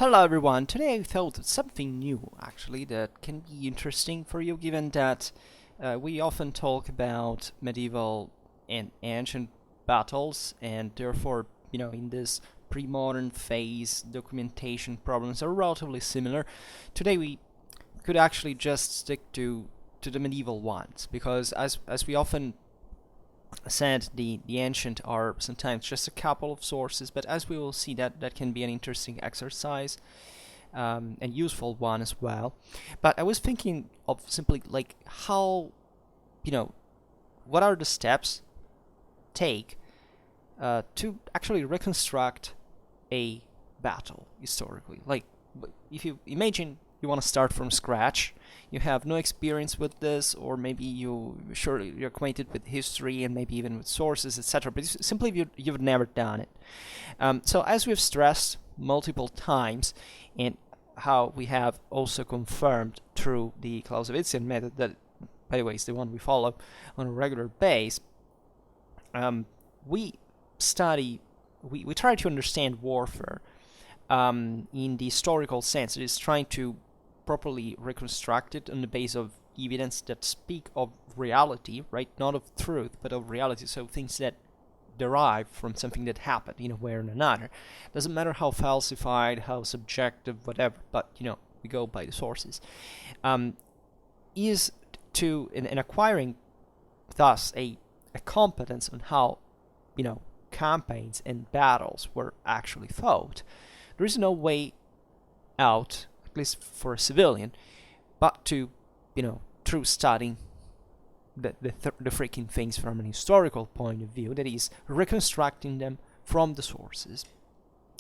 Hello everyone, today I thought of something new actually that can be interesting for you given that we often talk about medieval and ancient battles and therefore, in this pre-modern phase documentation problems are relatively similar. Today we could actually just stick to the medieval ones because as we often said, the ancient are sometimes just a couple of sources, but as we will see, that can be an interesting exercise and useful one as well. But I was thinking of simply like how, you know, what are the steps take to actually reconstruct a battle historically. Like, if you imagine you want to start from scratch, you have no experience with this, or maybe you're acquainted with history and maybe even with sources, etc. But simply you've never done it. So as we've stressed multiple times, and how we have also confirmed through the Clausewitzian method, that by the way is the one we follow on a regular base, we study, we try to understand warfare in the historical sense. It is trying to properly reconstruct it on the basis of evidence that speak of reality, right? Not of truth, but of reality. So things that derive from something that happened in a way or another. Doesn't matter how falsified, how subjective, whatever, but we go by the sources. Is to in acquiring thus a competence on how campaigns and battles were actually fought. There is no way out, at least for a civilian, but to, through studying the freaking things from an historical point of view, that is, reconstructing them from the sources.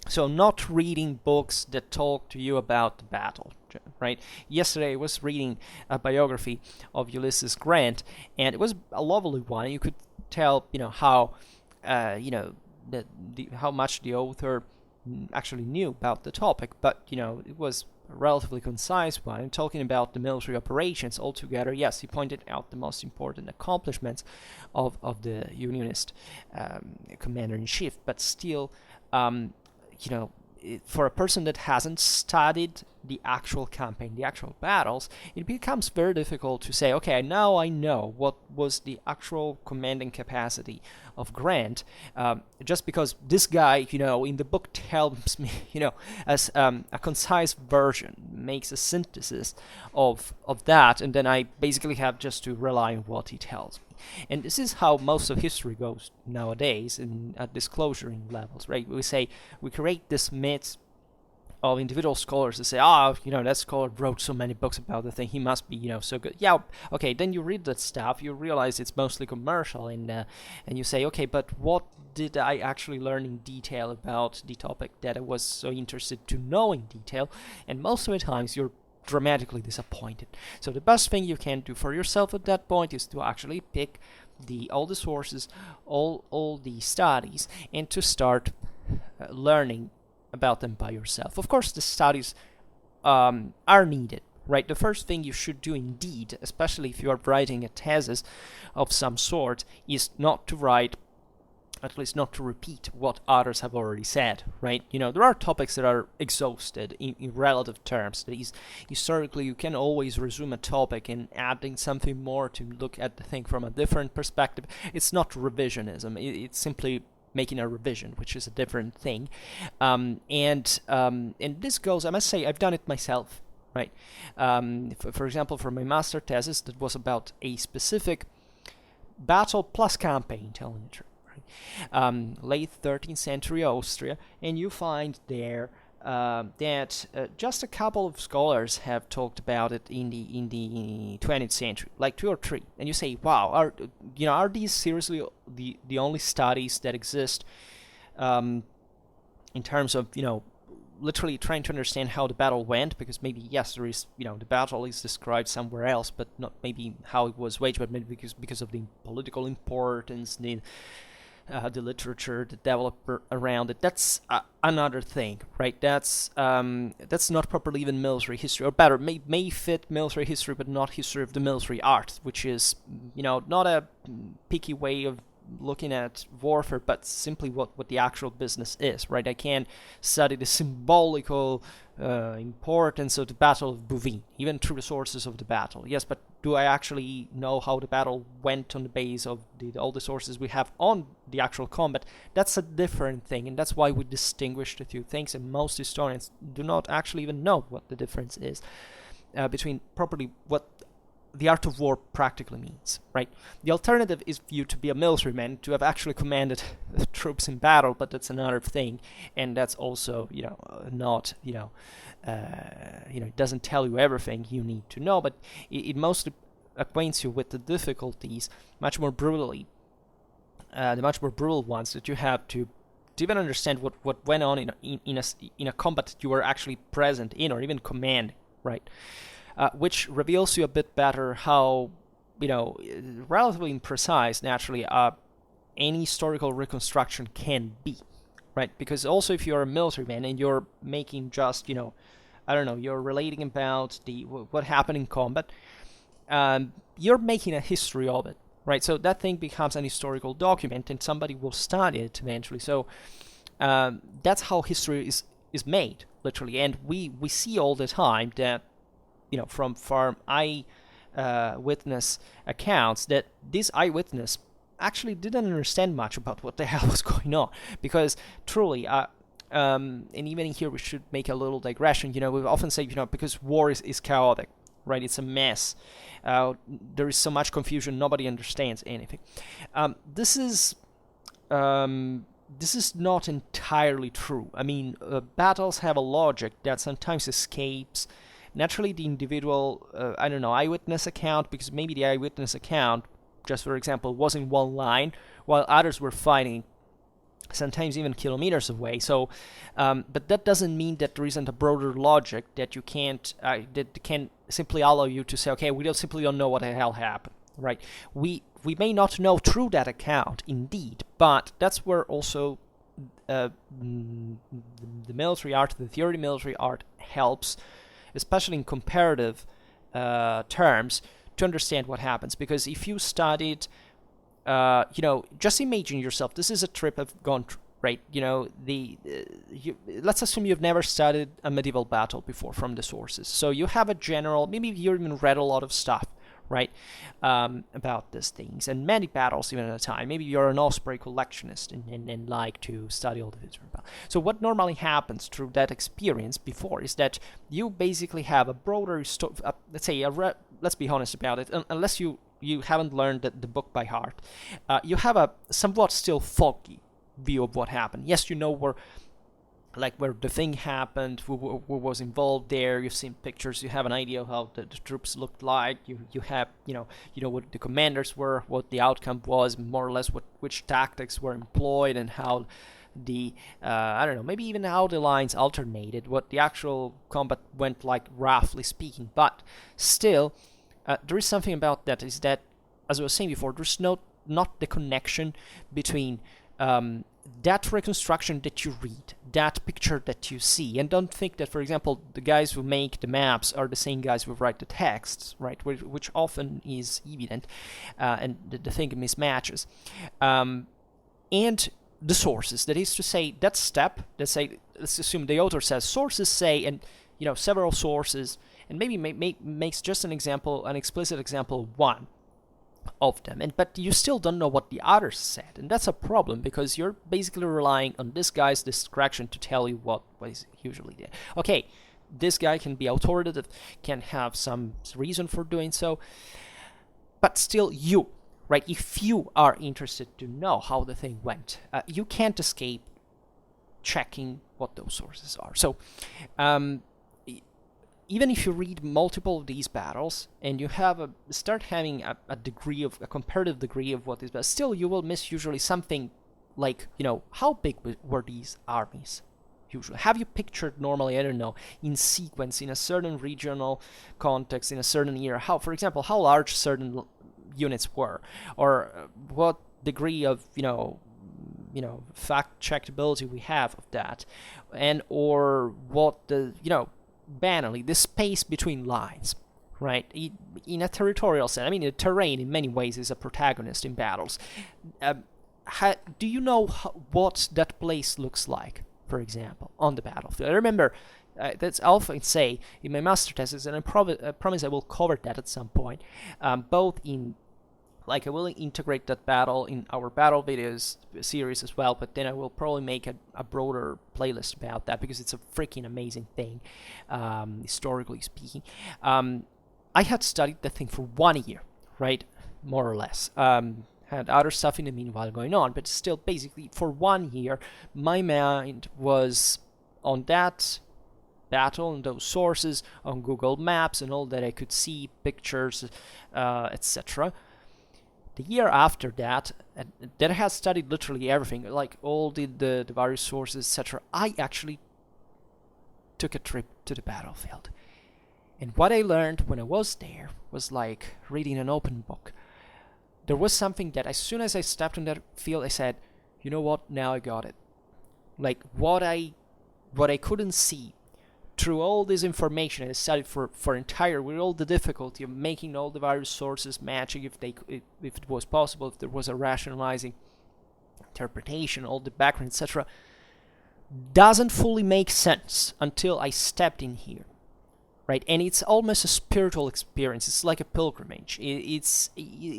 So not reading books that talk to you about the battle, right? Yesterday I was reading a biography of Ulysses Grant, and it was a lovely one. You could tell, how, how much the author actually knew about the topic, but it was a relatively concise one. And talking about the military operations altogether, yes, he pointed out the most important accomplishments of the Unionist commander-in-chief, but still, for a person that hasn't studied the actual campaign, the actual battles, it becomes very difficult to say, okay, now I know what was the actual commanding capacity of Grant, just because this guy, in the book tells me, as a concise version, makes a synthesis of that, and then I basically have just to rely on what he tells me. And this is how most of history goes nowadays at disclosuring levels, right? We create this myth of individual scholars to say, that scholar wrote so many books about the thing, he must be, so good. Yeah, okay, then you read that stuff, you realize it's mostly commercial, and you say, okay, but what did I actually learn in detail about the topic that I was so interested to know in detail? And most of the times you're dramatically disappointed. So the best thing you can do for yourself at that point is to actually pick all the sources, all the studies, and to start learning about them by yourself. Of course, the studies are needed, right? The first thing you should do indeed, especially if you are writing a thesis of some sort, is not to write, at least not to repeat what others have already said, right? There are topics that are exhausted in relative terms. That is, historically, you can always resume a topic and adding something more to look at the thing from a different perspective. It's not revisionism. It's simply making a revision, which is a different thing. And this goes, I must say, I've done it myself, right? For example, for my master thesis, that was about a specific battle plus campaign, telling the truth. Late 13th century Austria, and you find there that just a couple of scholars have talked about it in the 20th century, like 2 or 3, and you say, wow, are these seriously the only studies that exist in terms of literally trying to understand how the battle went? Because maybe yes, there is the battle is described somewhere else, but not maybe how it was waged, but maybe because of the political importance, the literature, the developer around it. That's another thing, right? That's not properly even military history, or better, may fit military history, but not history of the military art, which is not a picky way of looking at warfare, but simply what the actual business is, right? I can study the symbolical importance of the Battle of Bouvines, even through the sources of the battle. Yes, but do I actually know how the battle went on the base of all the sources we have on the actual combat? That's a different thing, and that's why we distinguish the two things, and most historians do not actually even know what the difference is between properly what the art of war practically means, right? The alternative is for you to be a military man, to have actually commanded troops in battle, but that's another thing, and that's also, not, it doesn't tell you everything you need to know, but it mostly acquaints you with the difficulties much more brutally, the much more brutal ones that you have to even understand what went on in a combat that you were actually present in or even commanding, right? Which reveals you a bit better how, relatively imprecise, naturally, any historical reconstruction can be, right? Because also if you're a military man and you're making just, you're relating about what happened in combat, you're making a history of it, right? So that thing becomes an historical document and somebody will study it eventually. So that's how history is made, literally. And we see all the time that, from eyewitness accounts, that this eyewitness actually didn't understand much about what the hell was going on, because truly, and even here we should make a little digression. We often say, because war is chaotic, right? It's a mess. There is so much confusion, nobody understands anything. This is not entirely true. I mean, battles have a logic that sometimes escapes naturally the individual, eyewitness account, because maybe the eyewitness account, just for example, was in one line, while others were fighting sometimes even kilometers away. So, but that doesn't mean that there isn't a broader logic that you can't, that can simply allow you to say, okay, we simply don't know what the hell happened, right? We may not know through that account, indeed, but that's where also the military art, the theory of military art helps, especially in comparative terms, to understand what happens. Because if you studied, just imagine yourself, this is a trip I've gone through, right? Let's assume you've never studied a medieval battle before from the sources. So you have a general, maybe you even read a lot of stuff, right, about these things, and many battles even at a time. Maybe you're an Osprey collectionist and like to study all the different battles. So what normally happens through that experience before is that you basically have a broader, let's say, let's be honest about it, unless you haven't learned the book by heart, you have a somewhat still foggy view of what happened. Yes, you know where the thing happened, who was involved there. You've seen pictures. You have an idea of how the troops looked like. You have what the commanders were, what the outcome was, more or less which tactics were employed, and how the maybe even how the lines alternated, what the actual combat went like, roughly speaking. But still, there is something about that, is that, as I was saying before, there's not the connection between that reconstruction that you read, that picture that you see, and don't think that, for example, the guys who make the maps are the same guys who write the texts, right? Which often is evident, and the thing mismatches. And the sources, that is to say, that step, let's assume the author says sources say, and several sources, and maybe makes just an explicit example of one of them, but you still don't know what the others said, and that's a problem, because you're basically relying on this guy's discretion to tell you what is usually there. Okay, this guy can be authoritative, can have some reason for doing so, but still you, right? If you are interested to know how the thing went, you can't escape checking what those sources are. So, even if you read multiple of these battles and you start having a comparative degree of what is, but still you will miss usually something like, how big were these armies usually? Have you pictured normally, I don't know, in sequence, in a certain regional context, in a certain era, for example, how large certain units were, or what degree of, fact checkability we have of that, and or what the, banally, the space between lines, right? In a territorial sense, I mean, the terrain in many ways is a protagonist in battles. do you know what that place looks like, for example, on the battlefield? I remember that's I often say in my master thesis, and I promise I will cover that at some point, both in I will integrate that battle in our battle videos series as well, but then I will probably make a broader playlist about that because it's a freaking amazing thing, historically speaking. I had studied that thing for 1 year, right? More or less. Had other stuff in the meanwhile going on, but still, basically, for 1 year, my mind was on that battle and those sources on Google Maps and all that I could see, pictures, etc. The year after that, that I had studied literally everything, like all the various sources, etc. I actually took a trip to the battlefield. And what I learned when I was there was like reading an open book. There was something that as soon as I stepped on that field, I said, you know what, now I got it. Like what I couldn't see through all this information I studied for with all the difficulty of making all the various sources matching if it was possible, if there was a rationalizing interpretation, all the background, etc., doesn't fully make sense until I stepped in here, right? And it's almost a spiritual experience. It's like a pilgrimage. It's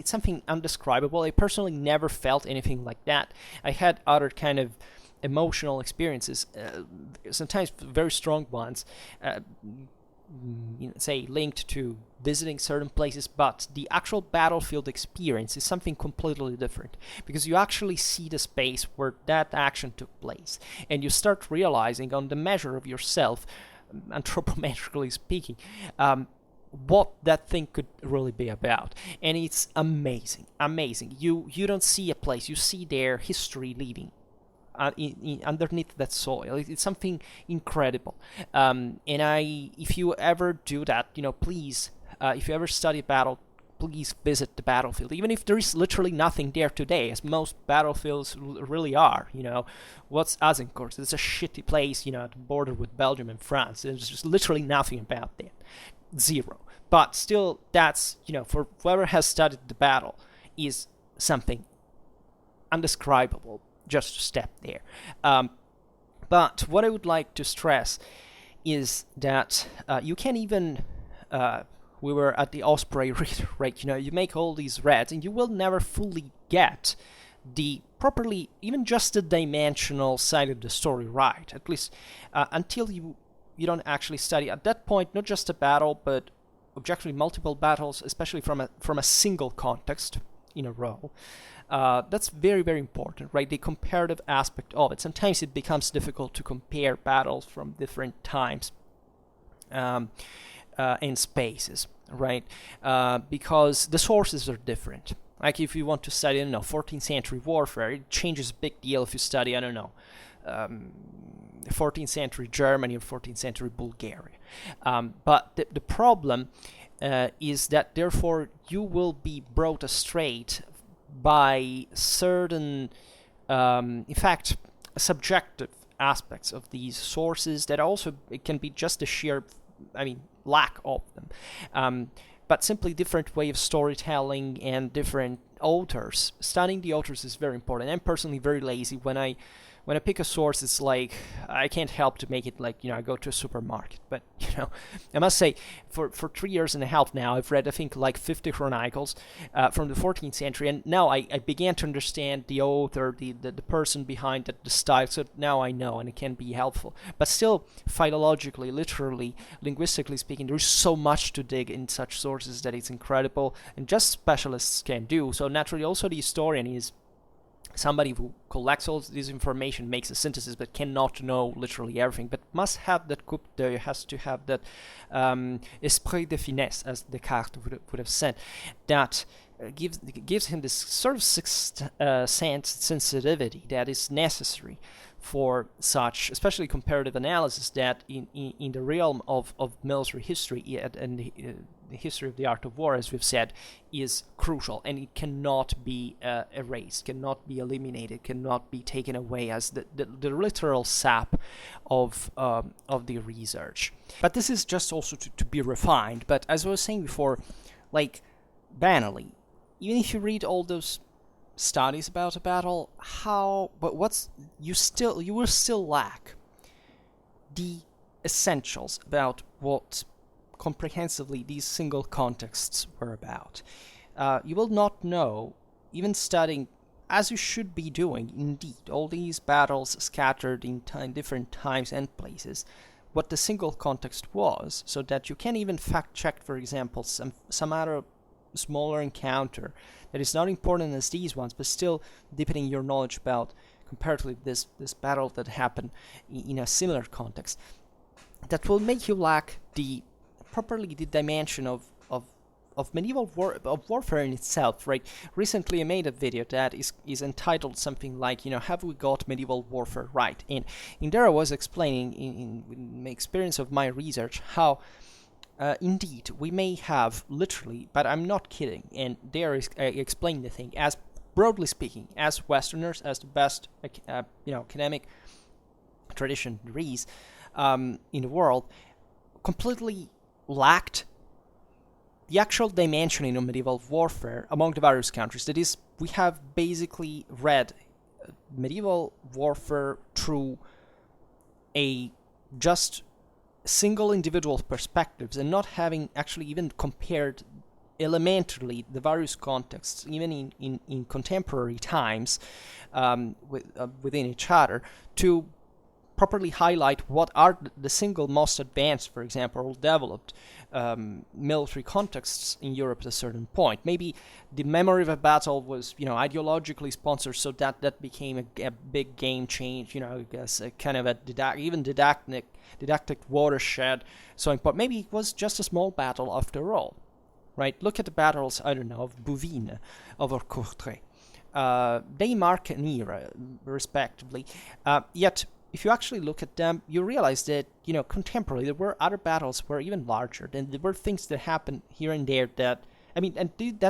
something undescribable. I personally never felt anything like that. I had other kind of emotional experiences, sometimes very strong ones, say linked to visiting certain places, but the actual battlefield experience is something completely different because you actually see the space where that action took place, and you start realizing on the measure of yourself, anthropometrically speaking, what that thing could really be about. And it's amazing. You don't see a place, you see their history leaving underneath that soil. It's something incredible. And if you ever do that, please, if you ever study battle, please visit the battlefield, even if there is literally nothing there today, as most battlefields really are. What's Azincourt? It's a shitty place, at the border with Belgium and France. There's just literally nothing about that. Zero. But still, that's, for whoever has studied the battle, is something undescribable just to step there. But what I would like to stress is that you can even... we were at the Osprey reader, right? You make all these reads, and you will never fully get the properly, even just the dimensional side of the story right, at least until you don't actually study at that point not just a battle, but objectively multiple battles, especially from a single context in a row. That's very, very important, right? The comparative aspect of it. Sometimes it becomes difficult to compare battles from different times and spaces, right? Because the sources are different. Like if you want to study, 14th century warfare, it changes a big deal if you study, 14th century Germany or 14th century Bulgaria. But the problem is that therefore you will be brought astray by certain, in fact, subjective aspects of these sources that also it can be just a sheer, lack of them. But simply different way of storytelling and different authors. Studying the authors is very important. I'm personally very lazy. When I pick a source, it's like I can't help to make it like, I go to a supermarket. But, I must say, for 3 years and a half now, I've read, I think, like 50 chronicles from the 14th century. And now I began to understand the author, the person behind the style. So now I know, and it can be helpful. But still, philologically, literally, linguistically speaking, there's so much to dig in such sources that it's incredible. And just specialists can do. So naturally, also the historian is somebody who collects all this information, makes a synthesis, but cannot know literally everything, but must have that coup d'oeil, has to have that esprit de finesse, as Descartes would have said, that gives him this sort of sixth sense sensitivity that is necessary for such, especially comparative analysis, that in the realm of military history and the history of the art of war, as we've said, is crucial, and it cannot be erased, cannot be eliminated, cannot be taken away as the literal sap of the research. But this is just also to be refined. But as I was saying before, like banally, even if you read all those studies about a battle, you will still lack the essentials about what comprehensively these single contexts were about. You will not know, even studying as you should be doing, indeed, all these battles scattered in different times and places, what the single context was, so that you can even fact check, for example, some other smaller encounter that is not important as these ones, but still deepening your knowledge about comparatively this battle that happened in a similar context. That will make you lack the dimension of medieval warfare in itself, right? Recently I made a video that is entitled something like, have we got medieval warfare right? And in there I was explaining in my experience of my research how indeed we may have literally, but I'm not kidding, and there I explain the thing as, broadly speaking, as Westerners, as the best academic tradition there is in the world, completely lacked the actual dimensioning of medieval warfare among the various countries. That is, we have basically read medieval warfare through a just single individual perspectives and not having actually even compared elementarily the various contexts, even in contemporary times, within each other, to properly highlight what are the single most advanced, for example, or developed military contexts in Europe at a certain point. Maybe the memory of a battle was, ideologically sponsored, so that became a big game change. I guess a kind of a didactic watershed. So important. Maybe it was just a small battle after all, right? Look at the battles, I don't know, of Bouvines, of Courtrai. They mark an era, respectively. Yet, if you actually look at them, you realize that, contemporarily, there were other battles were even larger. And there were things that happened here and there that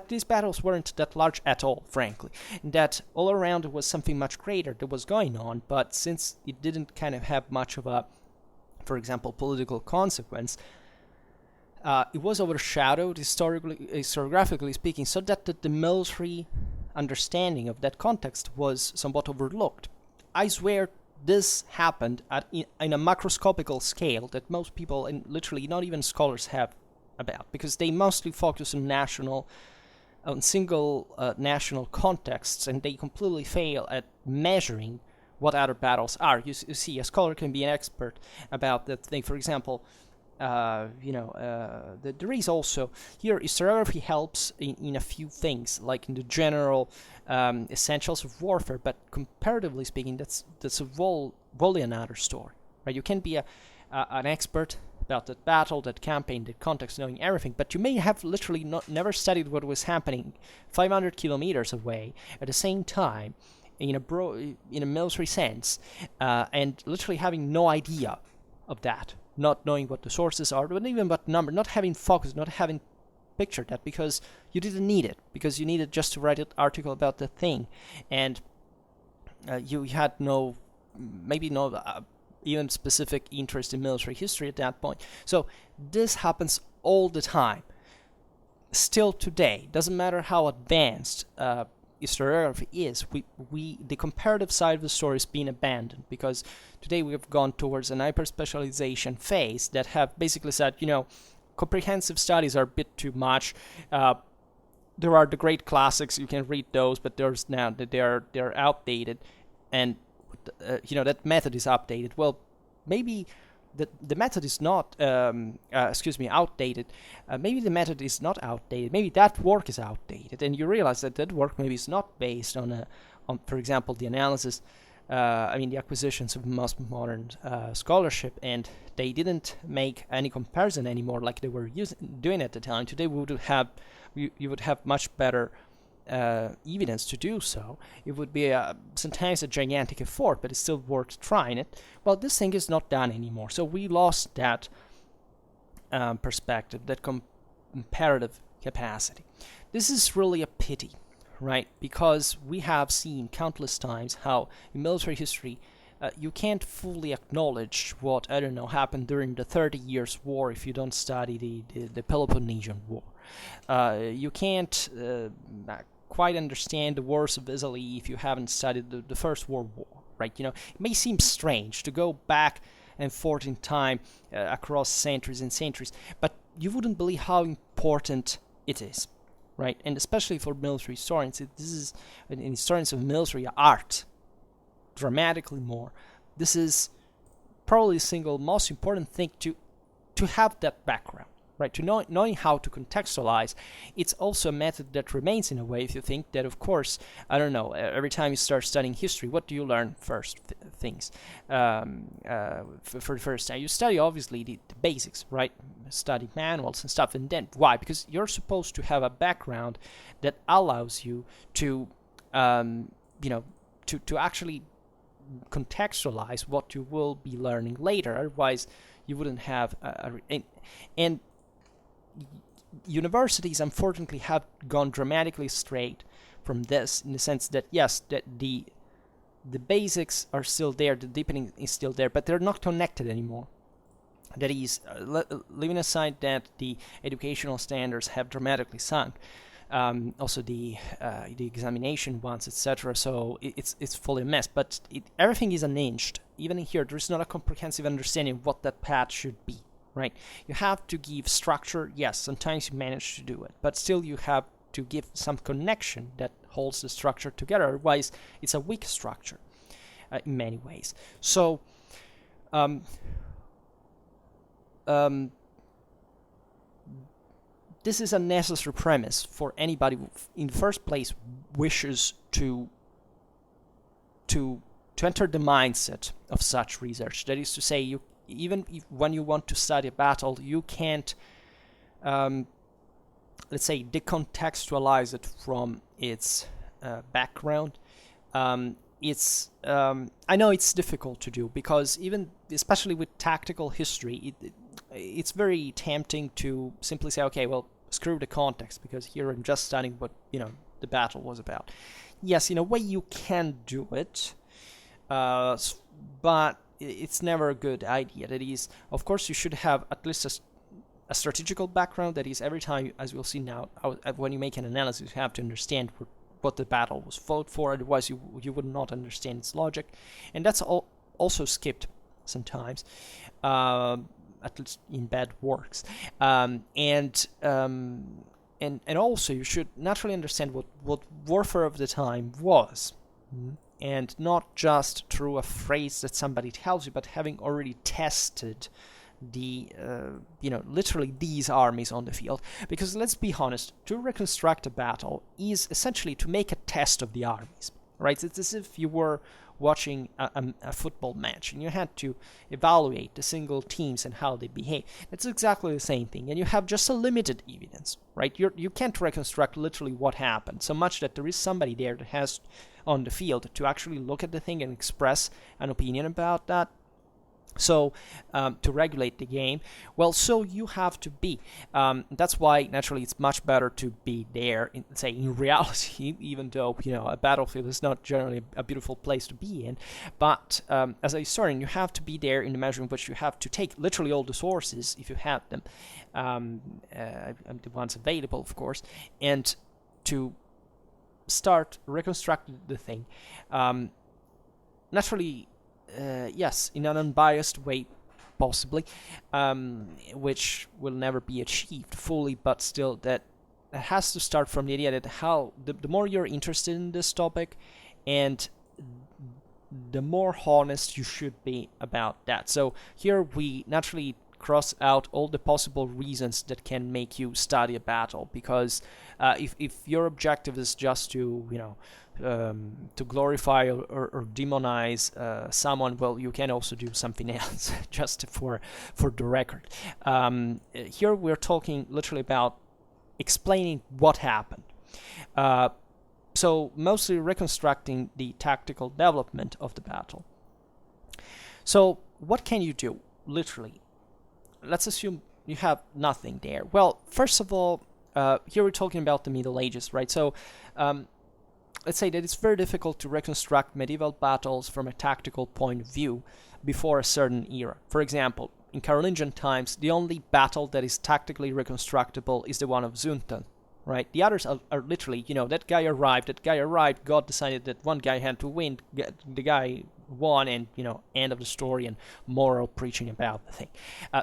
these battles weren't that large at all, frankly. And that all around it was something much greater that was going on. But since it didn't kind of have much of a, for example, political consequence, it was overshadowed, historiographically speaking, so that the military understanding of that context was somewhat overlooked. I swear this happened in a macroscopical scale that most people, and literally not even scholars, have about, because they mostly focus on single national contexts, and they completely fail at measuring what other battles are. You see, a scholar can be an expert about that thing. For example, there is also here historiography helps in a few things, like in the general essentials of warfare, but comparatively speaking, that's a wholly another story, right? You can be an expert about that battle, that campaign, that context, knowing everything, but you may have literally never studied what was happening 500 kilometers away at the same time in a military sense, and literally having no idea of that. Not knowing what the sources are, but even what number, not having focus, not having pictured that, because you didn't need it, because you needed just to write an article about the thing, and you had maybe no even specific interest in military history at that point. So this happens all the time. Still today, doesn't matter how advanced historiography is, the comparative side of the story is being abandoned, because today we have gone towards an hyper-specialization phase that have basically said, comprehensive studies are a bit too much. There are the great classics, you can read those, but there's now that they're outdated, and that method is updated. Well, maybe the method is not outdated. Maybe the method is not outdated. Maybe that work is outdated, and you realize that work maybe is not based on for example, the analysis, the acquisitions of most modern scholarship, and they didn't make any comparison anymore like they were doing at the time. Today you would have much better evidence to do so. It would be sometimes a gigantic effort, but it's still worth trying it. Well, this thing is not done anymore, so we lost that perspective, that comparative capacity. This is really a pity, right? Because we have seen countless times how in military history you can't fully acknowledge what, happened during the 30 Years' War if you don't study the Peloponnesian War. You can't quite understand the wars of Italy if you haven't studied the First World War, right? It may seem strange to go back and forth in time across centuries and centuries, but you wouldn't believe how important it is, right? And especially for military historians, this is, in historians of military art, dramatically more. This is probably the single most important thing to have that background, right? To knowing how to contextualize. It's also a method that remains in a way. If you think that, of course, I don't know, every time you start studying history, what do you learn first? Things. For the first time, you study obviously the basics, right? Study manuals and stuff, and then why? Because you're supposed to have a background that allows you to, to actually contextualize what you will be learning later. Otherwise, you wouldn't have and universities unfortunately have gone dramatically straight from this, in the sense that yes, that the basics are still there, the deepening is still there, but they're not connected anymore. That is, leaving aside that the educational standards have dramatically sunk, also the examination ones, etc. So it's fully a mess. But everything is unhinged. Even here, there is not a comprehensive understanding of what that path should be. Right? You have to give structure. Yes, sometimes you manage to do it, but still you have to give some connection that holds the structure together. Otherwise, it's a weak structure in many ways. So. This is a necessary premise for anybody who, in the first place, wishes to enter the mindset of such research. That is to say, even when you want to study a battle, you can't, let's say, decontextualize it from its background. I know it's difficult to do, because especially with tactical history, it's very tempting to simply say, okay, well, screw the context, because here I'm just studying what the battle was about. Yes, in a way you can do it, but it's never a good idea. That is, of course, you should have at least a strategical background. That is, every time, as we'll see now, when you make an analysis, you have to understand what the battle was fought for. Otherwise, you would not understand its logic, and that's also skipped sometimes. At least in bad works, and also you should naturally understand what warfare of the time was, and not just through a phrase that somebody tells you, but having already tested the literally these armies on the field. Because let's be honest, to reconstruct a battle is essentially to make a test of the armies, right? It's as if you were watching a football match and you had to evaluate the single teams and how they behave. It's exactly the same thing, and you have just a limited evidence, right? You can't reconstruct literally what happened, so much that there is somebody there that has on the field to actually look at the thing and express an opinion about that. So to regulate the game, well, so you have to be. That's why naturally it's much better to be there, in reality, even though a battlefield is not generally a beautiful place to be in. But as a historian, you have to be there in the measure in which you have to take literally all the sources, if you have them, the ones available, of course, and to start reconstructing the thing. Naturally. Yes, in an unbiased way, possibly, which will never be achieved fully, but still that has to start from the idea that the more you're interested in this topic, and the more honest you should be about that. So here we naturally cross out all the possible reasons that can make you study a battle, because if your objective is just to to glorify or demonize someone, well, you can also do something else, just for the record. Here we're talking literally about explaining what happened. So mostly reconstructing the tactical development of the battle. So what can you do, literally? Let's assume you have nothing there. Well, first of all, here we're talking about the Middle Ages, right? So let's say that it's very difficult to reconstruct medieval battles from a tactical point of view before a certain era. For example, in Carolingian times, the only battle that is tactically reconstructible is the one of Zunten, right? The others are literally, that guy arrived, God decided that one guy had to win, the guy won, and, end of the story, and moral preaching about the thing.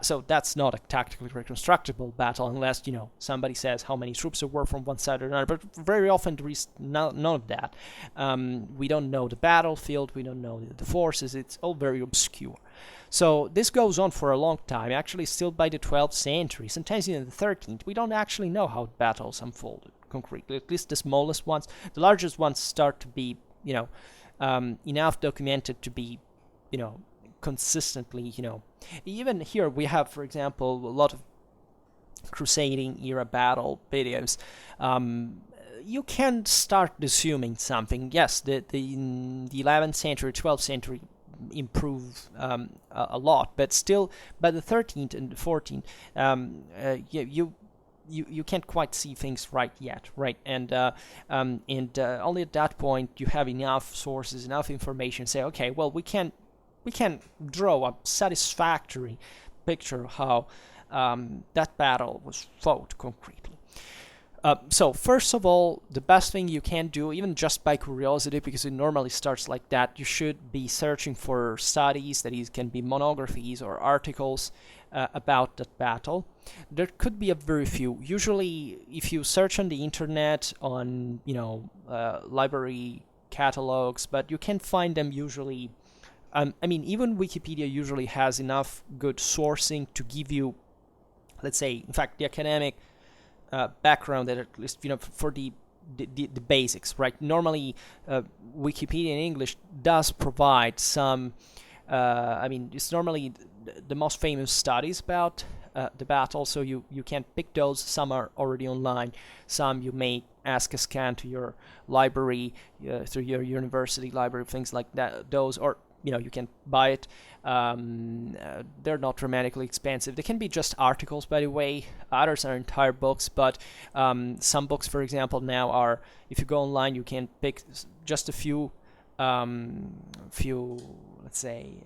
So that's not a tactically reconstructible battle unless, somebody says how many troops there were from one side or another, but very often there is none of that. We don't know the battlefield, we don't know the forces, it's all very obscure. So this goes on for a long time, actually still by the 12th century, sometimes in the 13th. We don't actually know how battles unfolded concretely, at least the smallest ones. The largest ones start to be, enough documented to be, consistently, Even here we have, for example, a lot of crusading era battle videos. You can start assuming something. Yes, the 11th century, 12th century improve a lot, but still by the 13th and the 14th, you can't quite see things right yet, right? And only at that point you have enough sources, enough information. Say, okay, well, we can draw a satisfactory picture of how that battle was fought concretely. So first of all, the best thing you can do, even just by curiosity, because it normally starts like that, you should be searching for studies, that is, can be monographies or articles about that battle. There could be a very few. Usually, if you search on the internet, on library catalogs, but you can find them usually. Even Wikipedia usually has enough good sourcing to give you, let's say, in fact, the academic background, that at least for the basics, right? Normally, Wikipedia in English does provide some. It's normally the most famous studies about the battle, so you can pick those. Some are already online. Some you may ask a scan to your library, through your university library, things like that. Those, or you can buy it. They're not dramatically expensive. They can be just articles, by the way. Others are entire books, but some books, for example, now are, if you go online, you can pick just a few, let's say,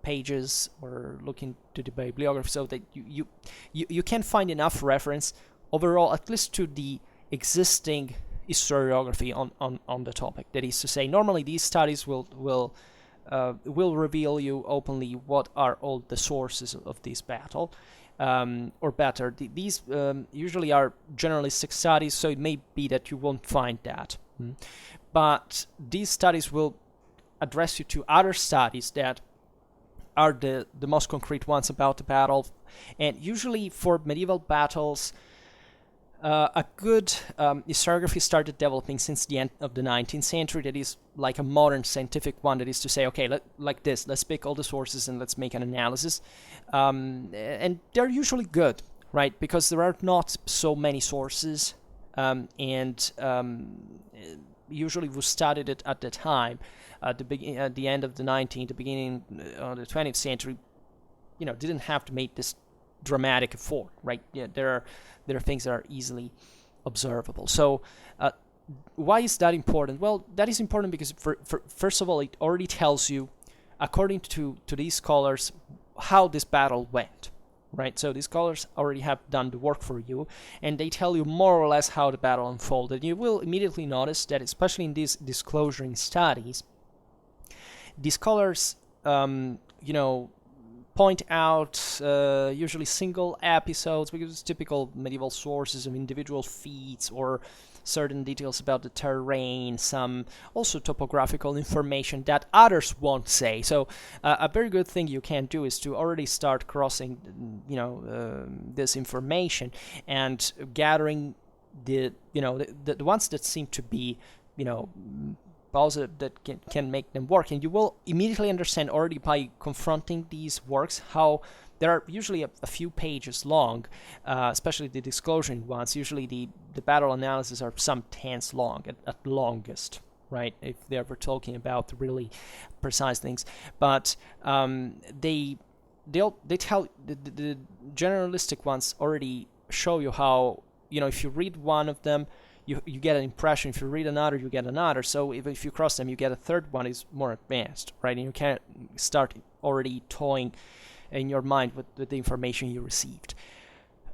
pages, or look into the bibliography, so that you can find enough reference overall, at least to the existing historiography on the topic. That is to say, normally these studies will reveal you openly what are all the sources of this battle, or better, these usually are journalistic studies, so it may be that you won't find that. But these studies will address you to other studies that are the most concrete ones about the battle. And usually for medieval battles, a good historiography started developing since the end of the 19th century. That is like a modern scientific one. That is to say, okay, let's pick all the sources and let's make an analysis. And they're usually good, right? Because there are not so many sources, and usually we studied it at the time, at the end of the 19th, the beginning of the 20th century. Didn't have to make this dramatic effort, right? Yeah, there are things that are easily observable. So why is that important? Well, that is important because first of all, it already tells you, according to these scholars, how this battle went, right? So these scholars already have done the work for you, and they tell you more or less how the battle unfolded. You will immediately notice that, especially in these disclosing studies, the scholars point out usually single episodes, because it's typical medieval sources of individual feats or certain details about the terrain, some also topographical information that others won't say. So a very good thing you can do is to already start crossing this information and gathering the ones that seem to be positive, that can make them work. And you will immediately understand already by confronting these works how they are usually a few pages long, especially the disclosing ones. Usually the battle analysis are some tens long at longest, right, if they were talking about really precise things. But they tell the generalistic ones already show you how, if you read one of them, you get an impression. If you read another, you get another. So if you cross them, you get a third one is more advanced, right? And you can start already toying in your mind with the information you received.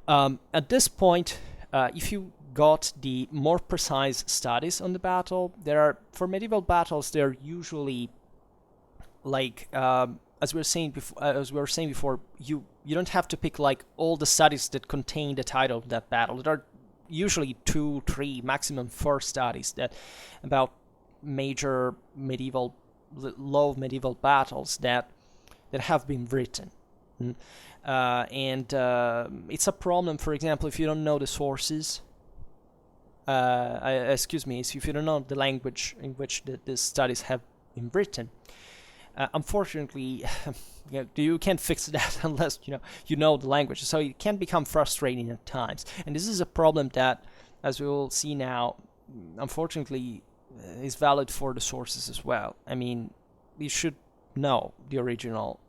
At this point, if you got the more precise studies on the battle. For medieval battles, they're usually like as we were saying before, you don't have to pick like all the studies that contain the title of that battle. There are usually 2, 3, maximum 4 studies that about major low medieval battles that have been written. And it's a problem, for example, if you don't know the sources. If you don't know the language in which the studies have been written. Unfortunately, you can't fix that unless you know the language. So it can become frustrating at times, and this is a problem that, as we will see now, unfortunately, is valid for the sources as well. I mean, you should know the original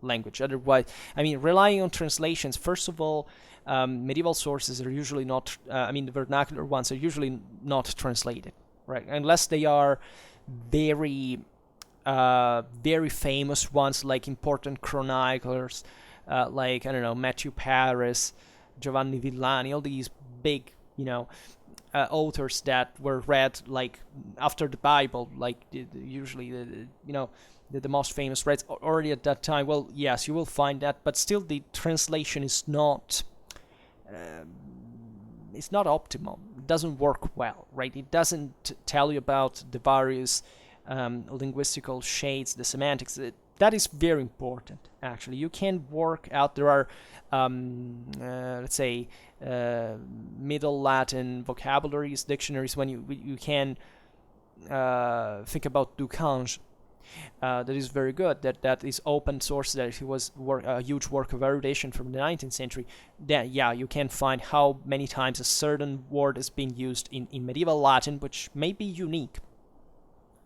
language. Otherwise, relying on translations. First of all, medieval sources are usually not. The vernacular ones are usually not translated, right? Unless they are very famous ones, like important chroniclers, like Matthew Paris, Giovanni Villani, all these big authors that were read like after the Bible, like usually the most famous reads already at that time. Well, yes, you will find that, but still the translation is not it's not optimal. It doesn't work well, right? It doesn't tell you about the various linguistical shades, the semantics. That is very important, actually. You can work out, there are, let's say, Middle Latin vocabularies, dictionaries, when you can think about Ducange. That is very good. That is open source. That he was a huge work of erudition from the 19th century. Then, you can find how many times a certain word is being used in medieval Latin, which may be unique.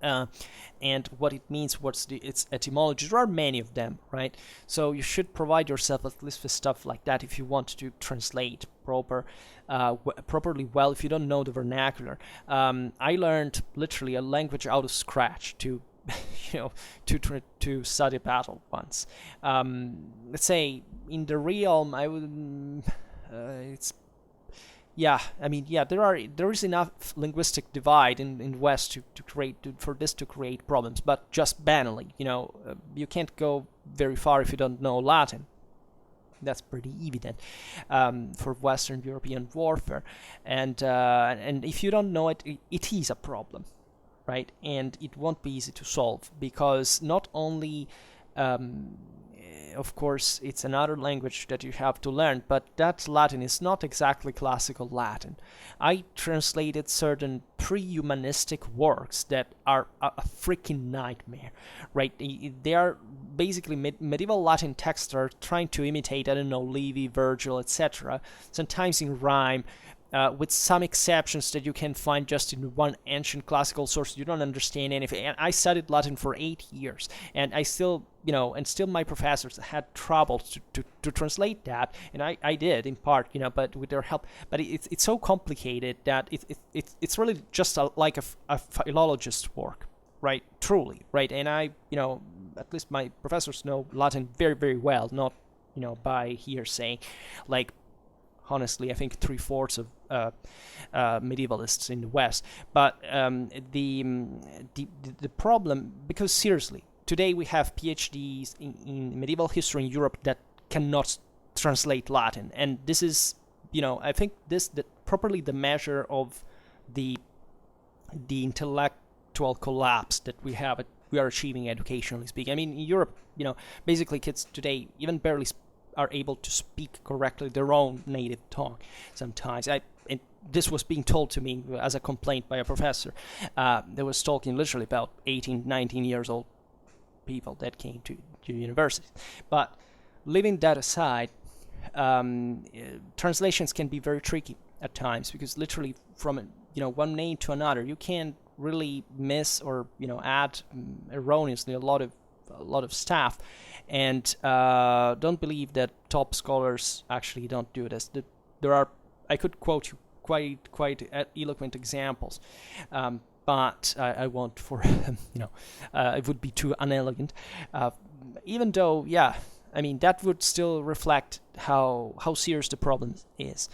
And what it means, what's its etymology. There are many of them, right? So you should provide yourself at least with stuff like that if you want to translate properly well, if you don't know the vernacular. I learned literally a language out of scratch to to study battle once. Let's say in the realm, I would there is enough linguistic divide in the West for this to create problems, but just banally, you can't go very far if you don't know Latin. That's pretty evident for Western European warfare, and if you don't know it, it is a problem, right? And it won't be easy to solve, because not only of course, it's another language that you have to learn, but that Latin is not exactly classical Latin. I translated certain pre-humanistic works that are a freaking nightmare, right? They are basically medieval Latin texts are trying to imitate, Livy, Virgil, etc., sometimes in rhyme, with some exceptions that you can find just in one ancient classical source. You don't understand anything. And I studied Latin for 8 years, and I still, still my professors had trouble to translate that, and I did in part, but with their help. But it's so complicated that it's really just like a philologist's work, right? Truly, right? And I, at least my professors know Latin very, very well, not, by hearsay, like. Honestly, I think 3/4 of medievalists in the West. But the problem, because seriously, today we have PhDs in medieval history in Europe that cannot translate Latin, and this is, I think properly the measure of the intellectual collapse that we are achieving educationally speaking. In Europe, basically kids today even barely are able to speak correctly their own native tongue sometimes. And this was being told to me as a complaint by a professor that was talking literally about 18, 19 years old people that came to university. But leaving that aside, translations can be very tricky at times, because literally from one name to another, you can't really miss or add erroneously a lot of stuff. And don't believe that top scholars actually don't do this. I could quote you quite eloquent examples, but I won't, for it would be too unelegant. Even though, that would still reflect how serious the problem is.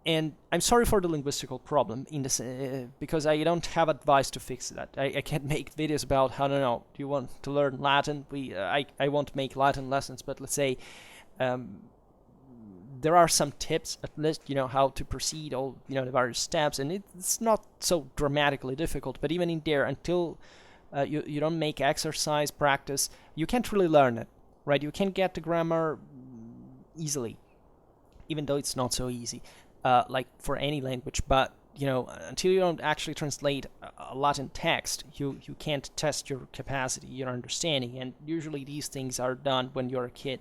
And I'm sorry for the linguistical problem in this, because I don't have advice to fix that. I can't make videos about, I don't know, do you want to learn Latin? I won't make Latin lessons, but let's say there are some tips, at least, how to proceed, all, the various steps, and it's not so dramatically difficult, but even in there, until you don't make exercise, practice, you can't really learn it, right? You can get the grammar easily, even though it's not so easy. Like for any language, but until you don't actually translate a Latin text, you can't test your capacity, your understanding, and usually these things are done when you're a kid,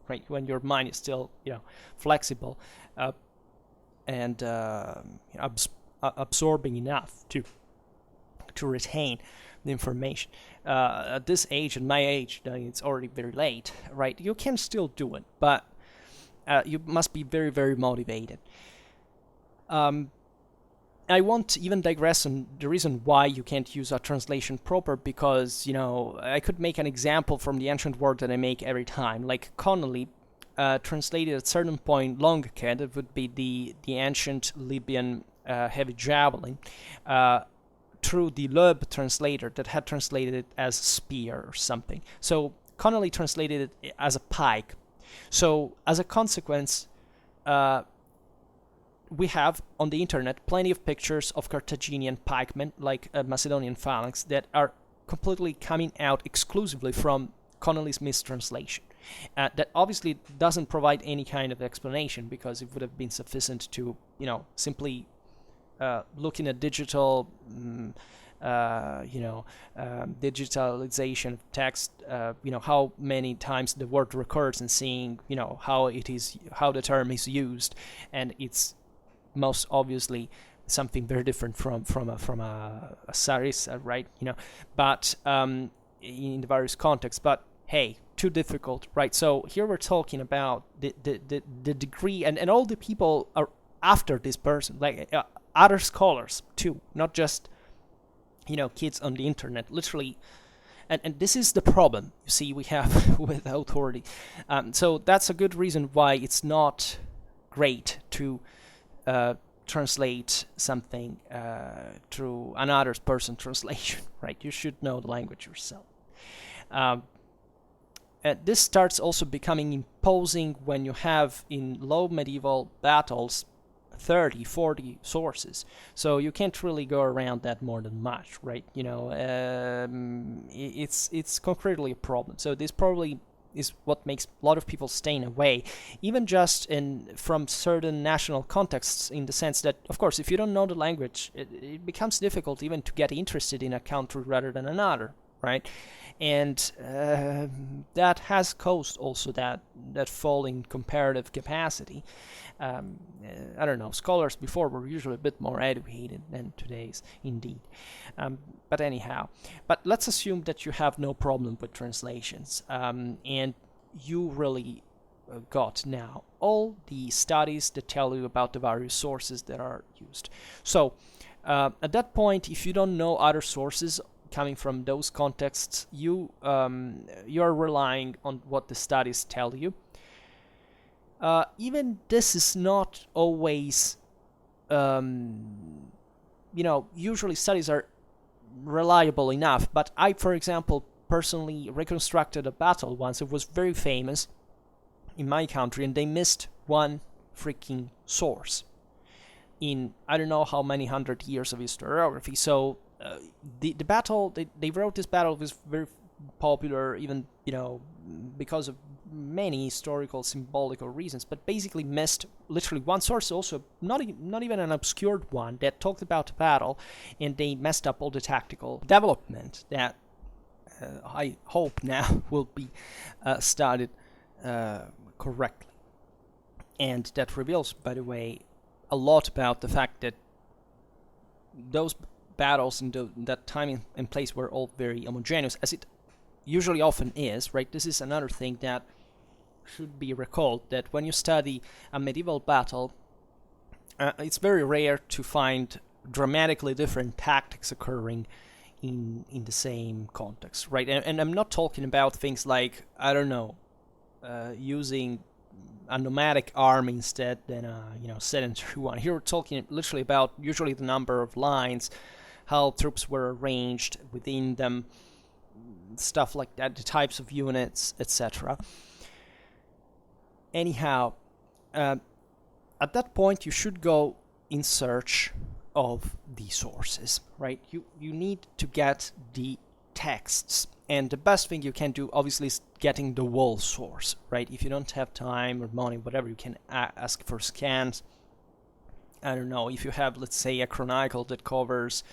right? When your mind is still flexible and absorbing enough to retain the information. At this age, at my age, it's already very late, right? You can still do it, but you must be very, very motivated. I won't even digress on the reason why you can't use a translation proper, because, I could make an example from the ancient word that I make every time. Like Connolly translated at a certain point longica, that would be the ancient Libyan heavy javelin, through the Loeb translator that had translated it as spear or something. So Connolly translated it as a pike. So as a consequence, we have on the internet plenty of pictures of Carthaginian pikemen, like a Macedonian phalanx, that are completely coming out exclusively from Connolly's mistranslation. That obviously doesn't provide any kind of explanation, because it would have been sufficient to, simply look in a digital, digitalization of text, how many times the word recurs, and seeing, how the term is used, and it's most obviously something very different from a sarissa, right? But in the various contexts. But hey, too difficult, right? So here we're talking about the degree, and all the people are after this person, like other scholars too, not just kids on the internet, literally. And this is the problem, you see, we have with authority. So that's a good reason why it's not great to translate something through another person's translation, right? You should know the language yourself. This starts also becoming imposing when you have, in low medieval battles, 30, 40 sources. So you can't really go around that more than much, right? It's concretely a problem. So this probably is what makes a lot of people staying away, even just from certain national contexts, in the sense that, of course, if you don't know the language, it becomes difficult even to get interested in a country rather than another, right? And that has caused also that fall in comparative capacity. I don't know, scholars before were usually a bit more educated than today's, indeed. But anyhow, but let's assume that you have no problem with translations, and you really got now all the studies that tell you about the various sources that are used. So at that point, if you don't know other sources coming from those contexts, you are relying on what the studies tell you. Even this is not always, usually studies are reliable enough, but I, for example, personally reconstructed a battle once. It was very famous in my country, and they missed one freaking source in I don't know how many 100 years of historiography. So the battle, they wrote this battle was very popular, even because of many historical symbolical reasons, but basically missed literally one source, also not even an obscured one, that talked about the battle, and they messed up all the tactical development that I hope now will be started correctly. And that reveals, by the way, a lot about the fact that those battles in that time and place were all very homogeneous, as it usually often is, right? This is another thing that should be recalled, that when you study a medieval battle, it's very rare to find dramatically different tactics occurring in the same context, right? And I'm not talking about things like, I don't know, using a nomadic army instead than a sedentary one. Here we're talking literally about usually the number of lines, how troops were arranged within them, stuff like that, the types of units, etc. Anyhow, at that point you should go in search of the sources, right? You need to get the texts, and the best thing you can do obviously is getting the whole source, right? If you don't have time or money, whatever, you can ask for scans. I don't know, if you have, let's say, a chronicle that covers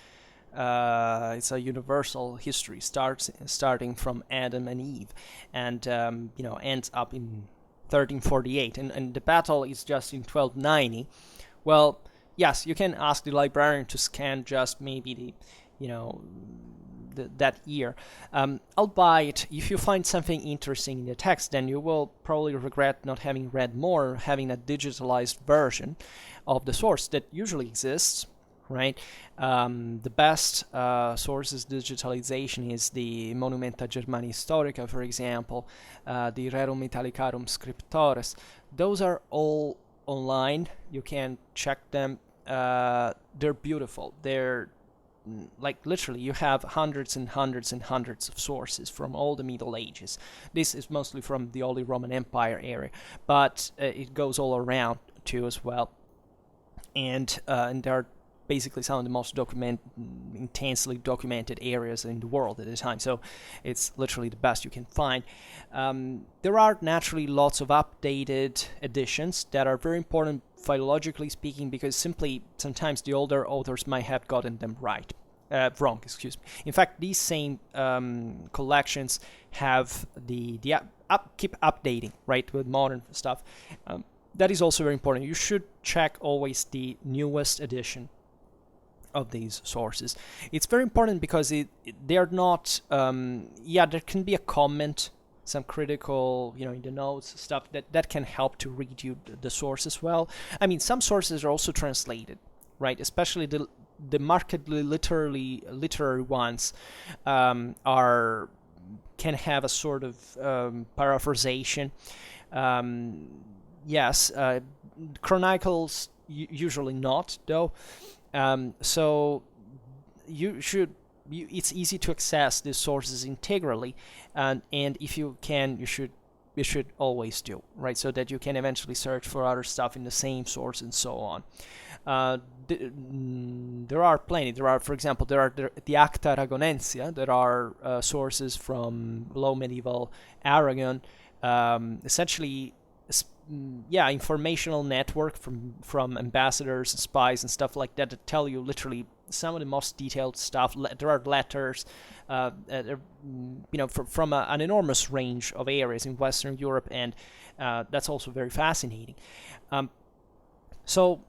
it's a universal history, starting from Adam and Eve, and ends up in 1348, and the battle is just in 1290. Well, yes, you can ask the librarian to scan just maybe that year. Albeit, if you find something interesting in the text, then you will probably regret not having read more, having a digitalized version of the source that usually exists, right? The best sources digitalization is the Monumenta Germani Historica, for example, the Rerum Italicarum Scriptores. Those are all online. You can check them. They're beautiful. They're like literally you have hundreds and hundreds and hundreds of sources from all the Middle Ages. This is mostly from the Holy Roman Empire area, but it goes all around too as well. And there are basically some of the most intensely documented areas in the world at the time. So it's literally the best you can find. There are naturally lots of updated editions that are very important philologically speaking, because simply sometimes the older authors might have gotten them wrong. Excuse me. In fact, these same collections have keep updating, right, with modern stuff. That is also very important. You should check always the newest edition of these sources. It's very important because they are not. There can be a comment, some critical, in the notes, stuff that can help to read you the source as well. I mean, some sources are also translated, right? Especially the markedly literary ones can have a sort of paraphrasation. Yes, chronicles usually not, though. So it's easy to access these sources integrally, and if you can, you should always do, right, so that you can eventually search for other stuff in the same source and so on. There are plenty. For example, there are the Acta Aragonensia. There are sources from low medieval Aragon, essentially. Informational network from ambassadors and spies and stuff like that tell you literally some of the most detailed stuff. There are letters, from an enormous range of areas in Western Europe, and that's also very fascinating. So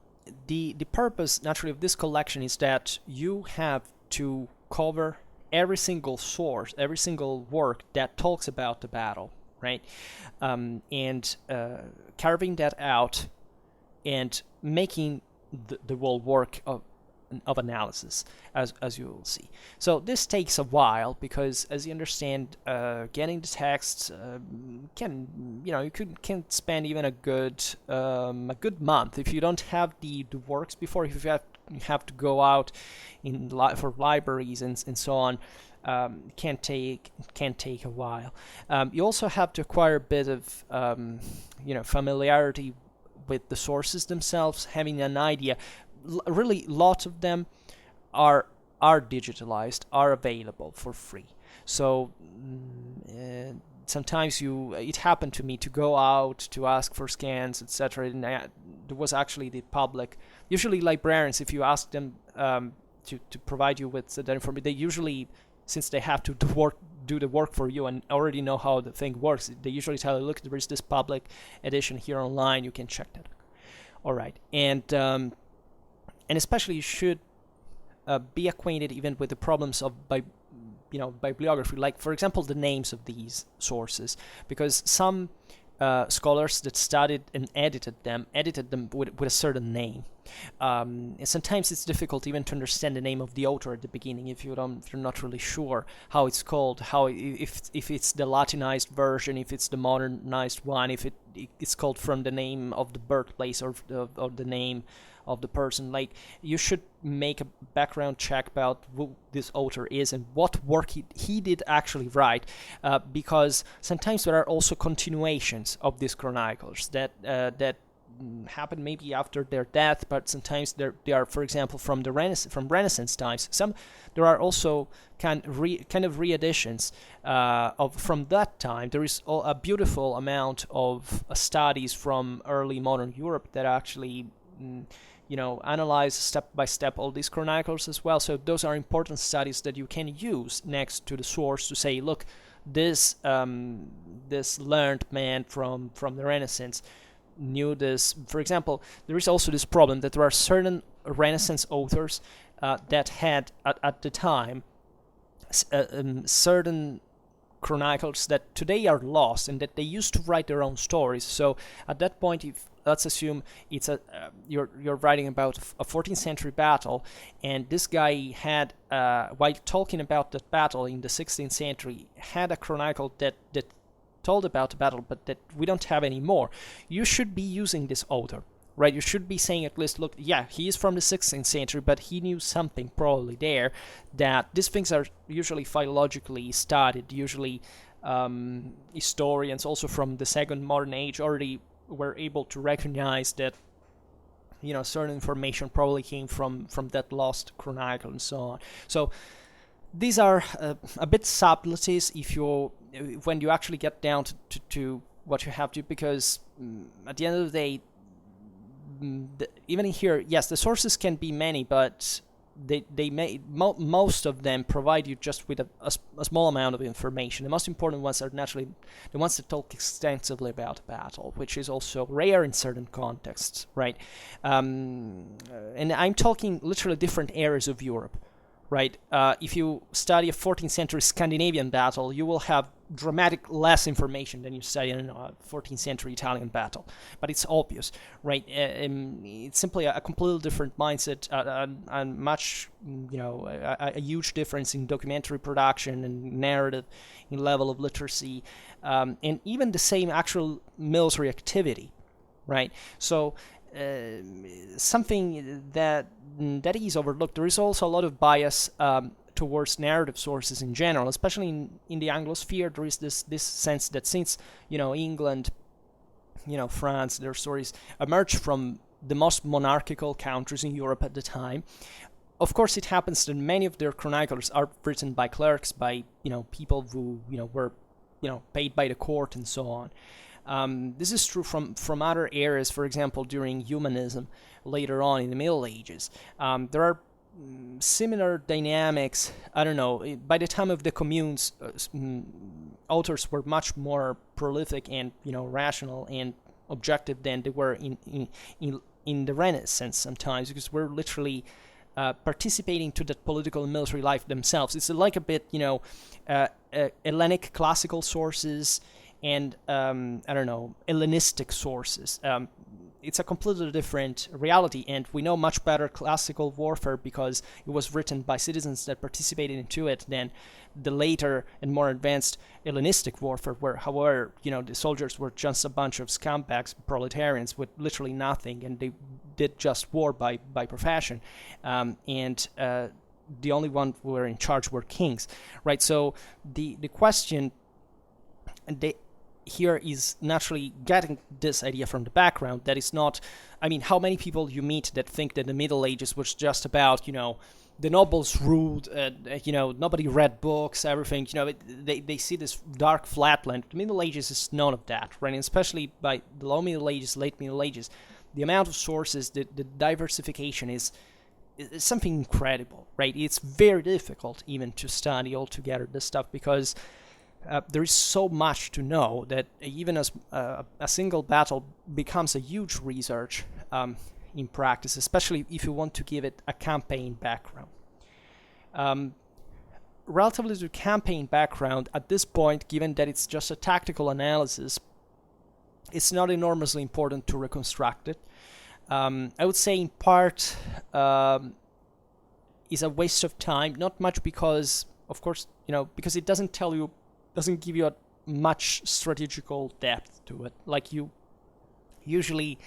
the purpose, naturally, of this collection is that you have to cover every single source, every single work that talks about the battle, right? And carving that out and making the whole work of analysis, as you will see. So this takes a while because, as you understand, getting the texts can spend even a good month if you don't have the works before. If you have to go out for libraries and so on. Can take a while. You also have to acquire a bit of familiarity with the sources themselves, having an idea. Really, lots of them are digitalized, are available for free. So sometimes it happened to me to go out to ask for scans, etc. And there was actually the public. Usually, librarians, if you ask them to provide you with that information, they usually, since they have to do the work for you and already know how the thing works, they usually tell you, look, there is this public edition here online, you can check that. All right, and especially you should be acquainted even with the problems of bibliography, like, for example, the names of these sources, because some scholars that studied and edited them with a certain name. And sometimes it's difficult even to understand the name of the author at the beginning if you're not really sure how it's called, if it's the Latinized version, if it's the modernized one, if it's called from the name of the birthplace or the name of the person. Like, you should make a background check about who this author is and what work he did actually write, because sometimes there are also continuations of these chronicles that happen maybe after their death, but sometimes they are, for example, from Renaissance times. There are also kind of re-editions from that time. There is a beautiful amount of studies from early modern Europe that actually analyze step by step all these chronicles as well. So those are important studies that you can use next to the source to say, look, this learned man from the Renaissance knew this. For example, there is also this problem that there are certain Renaissance authors that had at the time certain chronicles that today are lost and that they used to write their own stories. So at that point, if let's assume it's you're writing about a 14th century battle, and this guy had while talking about that battle in the 16th century had a chronicle that told about the battle, but that we don't have anymore. You should be using this author, right? You should be saying at least, look, yeah, he is from the 16th century, but he knew something probably there, that these things are usually philologically studied. Usually historians also from the second modern age already were able to recognize that certain information probably came from that lost chronicle and so on. So these are a bit subtleties when you actually get down to what you have to, because at the end of the day, even here, yes, the sources can be many, but most of them provide you just with a small amount of information. The most important ones are naturally the ones that talk extensively about a battle, which is also rare in certain contexts, right? And I'm talking literally different areas of Europe, right? If you study a 14th century Scandinavian battle, you will have dramatic less information than you study in a 14th century Italian battle. But it's obvious, right? It's simply a completely different mindset, and much, a huge difference in documentary production and narrative, in level of literacy, and even the same actual military activity, right? So something that is overlooked. There is also a lot of bias towards narrative sources in general, especially in the Anglosphere. There is this sense that since England, France, their stories emerged from the most monarchical countries in Europe at the time. Of course, it happens that many of their chronicles are written by clerks, by people who were paid by the court and so on. This is true from other eras. For example, during humanism, later on in the Middle Ages, there are similar dynamics. I don't know. By the time of the communes, authors were much more prolific and rational and objective than they were in the Renaissance sometimes, because we're literally participating to that political and military life themselves. It's like a bit Hellenic classical sources and Hellenistic sources. It's a completely different reality, and we know much better classical warfare because it was written by citizens that participated into it than the later and more advanced Hellenistic warfare, where, however, the soldiers were just a bunch of scumbags, proletarians with literally nothing, and they did just war by profession, and the only one who were in charge were kings, right? So the question here is naturally getting this idea from the background that it's not, how many people you meet that think that the Middle Ages was just about, the nobles ruled, nobody read books, everything, they see this dark flatland. The Middle Ages is none of that, right? And especially by the low Middle Ages, late Middle Ages, the amount of sources, the diversification is something incredible, right? It's very difficult even to study altogether this stuff because there is so much to know that even as a single battle becomes a huge research in practice, especially if you want to give it a campaign background. Relatively to campaign background, at this point, given that it's just a tactical analysis, it's not enormously important to reconstruct it. I would say in part is a waste of time. Not much because, of course, because it doesn't give you a much strategical depth to it. Like usually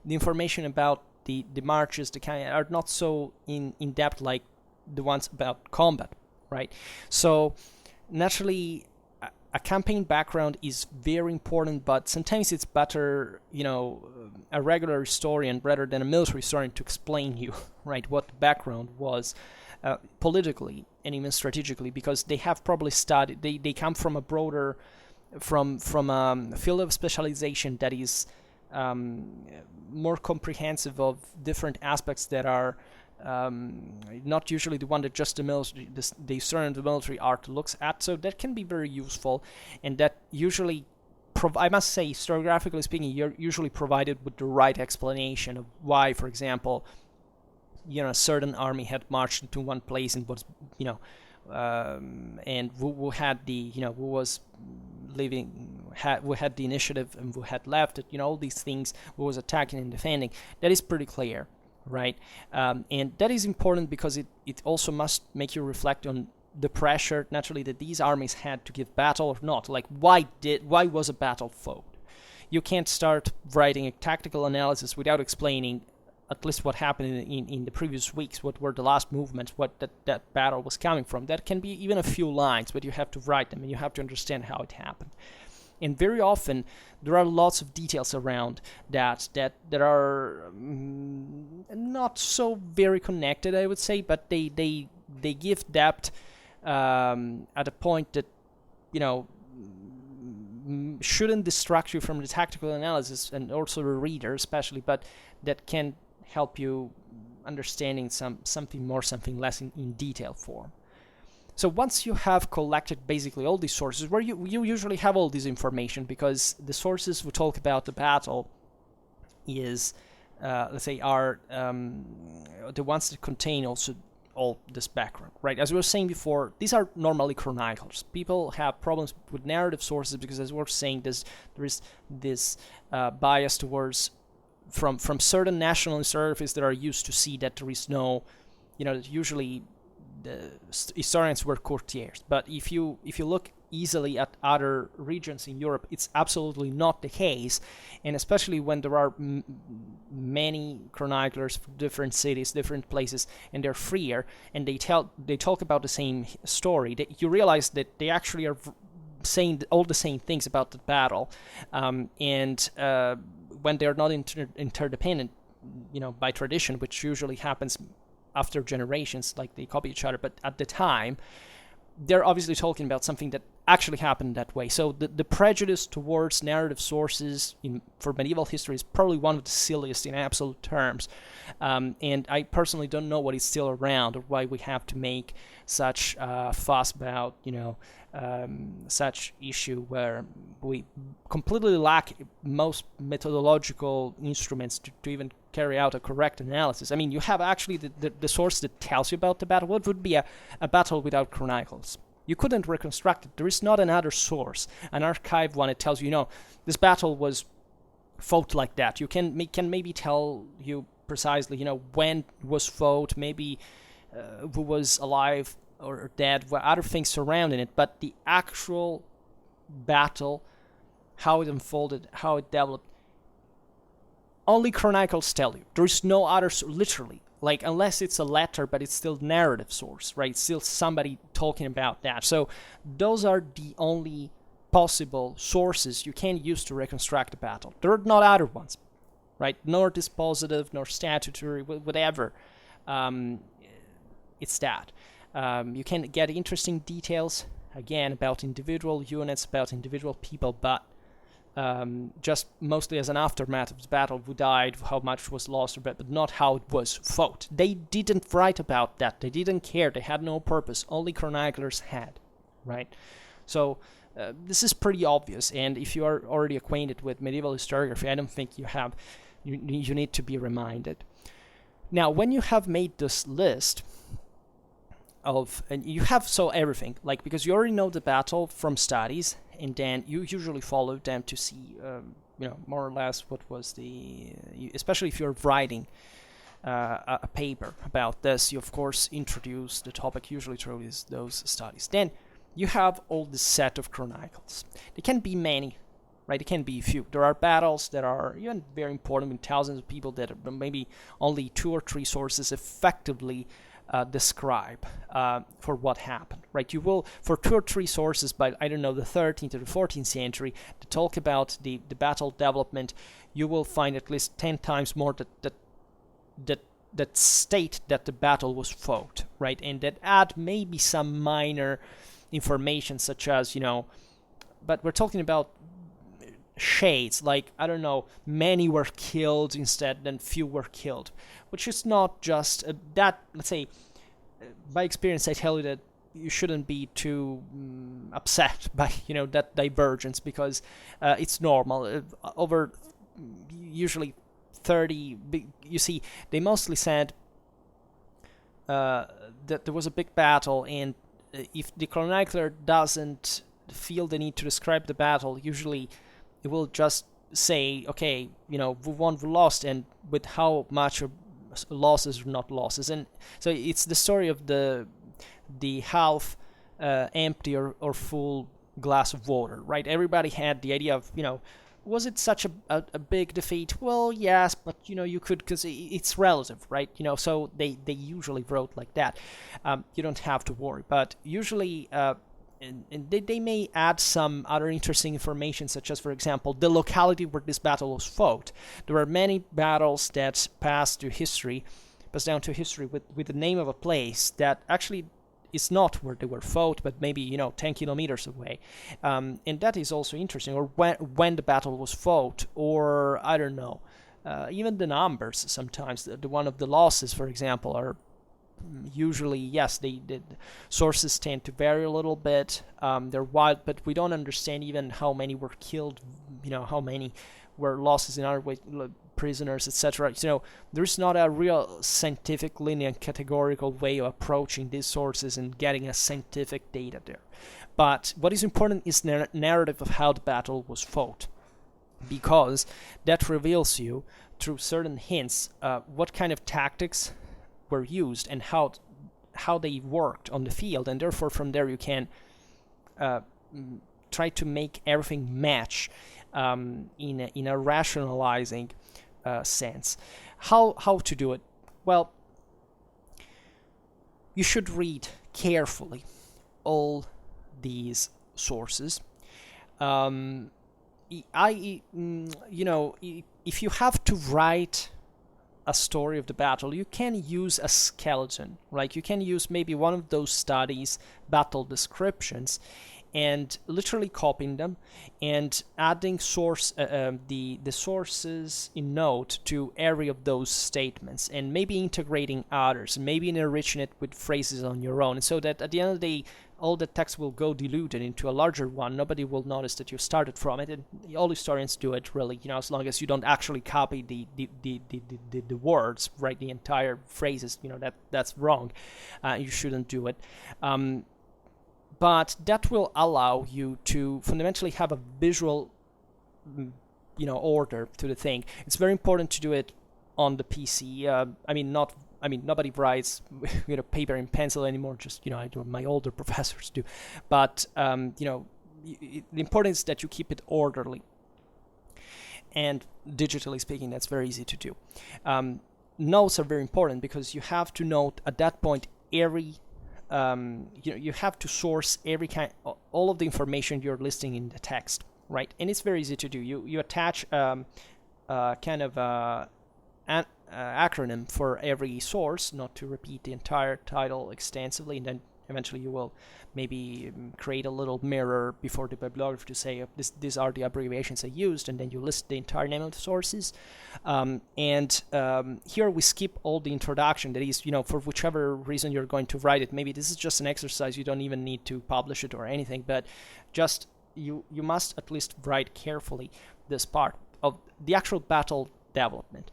the information about the marches, the kind are not so in depth like the ones about combat, right? So naturally, a campaign background is very important, but sometimes it's better, a regular historian rather than a military historian to explain you, right, what the background was politically and even strategically, because they have probably studied, they come from a broader, from a field of specialization that is more comprehensive of different aspects that are not usually the one that just the military, the historian of the military art looks at. So that can be very useful, and that usually, I must say, historiographically speaking, you're usually provided with the right explanation of why, for example, a certain army had marched into one place and was, and who had the, who was who had the initiative and who had left it, all these things, who was attacking and defending. That is pretty clear, right? And that is important because it also must make you reflect on the pressure, naturally, that these armies had to give battle or not. Like, why was a battle fought? You can't start writing a tactical analysis without explaining at least what happened in the previous weeks, what were the last movements, what that battle was coming from. That can be even a few lines, but you have to write them and you have to understand how it happened. And very often there are lots of details around that are not so very connected, I would say, but they give depth at a point that shouldn't distract you from the tactical analysis, and also the reader especially, but that can help you understanding something more, something less in detail form. So once you have collected basically all these sources, where you usually have all this information, because the sources we talk about the battle is, let's say, are the ones that contain also all this background, right? As we were saying before, these are normally chronicles. People have problems with narrative sources because, as we were saying, there is this bias towards from certain national historiographies that are used to see that there is no, usually the historians were courtiers. But if you look easily at other regions in Europe, it's absolutely not the case, and especially when there are many chroniclers from different cities, different places, and they're freer, and they talk about the same story, that you realize that they actually are saying all the same things about the battle, and when they're not interdependent, by tradition, which usually happens after generations, like they copy each other, but at the time, they're obviously talking about something that actually happened that way. So the prejudice towards narrative sources for medieval history is probably one of the silliest in absolute terms. And I personally don't know what is still around, or why we have to make such fuss about, such issue where we completely lack most methodological instruments to even carry out a correct analysis. I mean, you have actually the source that tells you about the battle. What would be a battle without chronicles? You couldn't reconstruct it. There is not another source, an archive one that tells you, this battle was fought like that. You can maybe tell you precisely, when it was fought, maybe who was alive or dead, what other things surrounding it, but the actual battle, how it unfolded, how it developed, only chronicles tell you. There is no other, literally, like, unless it's a letter, but it's still narrative source, right? It's still somebody talking about that. So those are the only possible sources you can use to reconstruct a battle. There are not other ones, right? Nor dispositive, nor statutory, whatever. It's that. You can get interesting details, again, about individual units, about individual people, but just mostly as an aftermath of the battle, who died, how much was lost, but not how it was fought. They didn't write about that. They didn't care. They had no purpose. Only chroniclers had, right? So this is pretty obvious, and if you are already acquainted with medieval historiography, I don't think you need to be reminded. Now, when you have made this list and you have everything, like, because you already know the battle from studies, and then you usually follow them to see, more or less what was especially if you're writing a paper about this, you of course introduce the topic usually through those studies. Then you have all this set of chronicles. There can be many, right? It can be few. There are battles that are even very important with thousands of people that maybe only 2 or 3 sources effectively describe for what happened, right? You will, for 2 or 3 sources by, I don't know, the 13th or the 14th century to talk about the battle development, you will find at least 10 times more that state that the battle was fought, right? And that add maybe some minor information such as, but we're talking about shades, like, I don't know, many were killed instead than few were killed, which is not just that, let's say, by experience I tell you that you shouldn't be too upset by, that divergence, because it's normal. Over usually 30, you see, they mostly said that there was a big battle, and if the chronicler doesn't feel the need to describe the battle, usually it will just say, okay, we won, we lost, and with how much losses or not losses. And so it's the story of the half empty or full glass of water, right? Everybody had the idea of, was it such a big defeat? Well, yes, but you could, because it's relative, right? So they usually wrote like that. You don't have to worry, but usually and they may add some other interesting information, such as, for example, the locality where this battle was fought. There are many battles that pass down to history with the name of a place that actually is not where they were fought, but maybe 10 kilometers away, and that is also interesting. Or when the battle was fought, or I don't know, even the numbers. Sometimes the one of the losses, for example, are usually, yes, the sources tend to vary a little bit. They're wild, but we don't understand even how many were killed, how many were losses in other ways, prisoners, etc. There's not a real scientific, linear, categorical way of approaching these sources and getting a scientific data there. But what is important is the narrative of how the battle was fought, because that reveals you, through certain hints, what kind of tactics were used and how they worked on the field, and therefore from there you can try to make everything match in a rationalizing sense. How to do it? Well, you should read carefully all these sources. If you have to write a story of the battle, you can use a skeleton, right? You can use maybe one of those studies, battle descriptions, and literally copying them and adding the sources in note to every of those statements, and maybe integrating others, and maybe enriching it with phrases on your own, and so that at the end of the day, all the text will go diluted into a larger one. Nobody will notice that you started from it, and all historians do it, really, as long as you don't actually copy the words, right, the entire phrases, that's wrong. You shouldn't do it. But that will allow you to fundamentally have a visual, order to the thing. It's very important to do it on the PC. Nobody writes paper and pencil anymore. Just my older professors do. But the importance is that you keep it orderly. And digitally speaking, that's very easy to do. Notes are very important, because you have to note at that point every. You have to source all of the information you're listing in the text, right? And it's very easy to do. You attach kind of an acronym for every source, not to repeat the entire title extensively, and then eventually you will maybe create a little mirror before the bibliography to say these are the abbreviations I used, and then you list the entire name of the sources. Here we skip all the introduction. That is, for whichever reason you're going to write it. Maybe this is just an exercise. You don't even need to publish it or anything, but just you must at least write carefully this part of the actual battle development.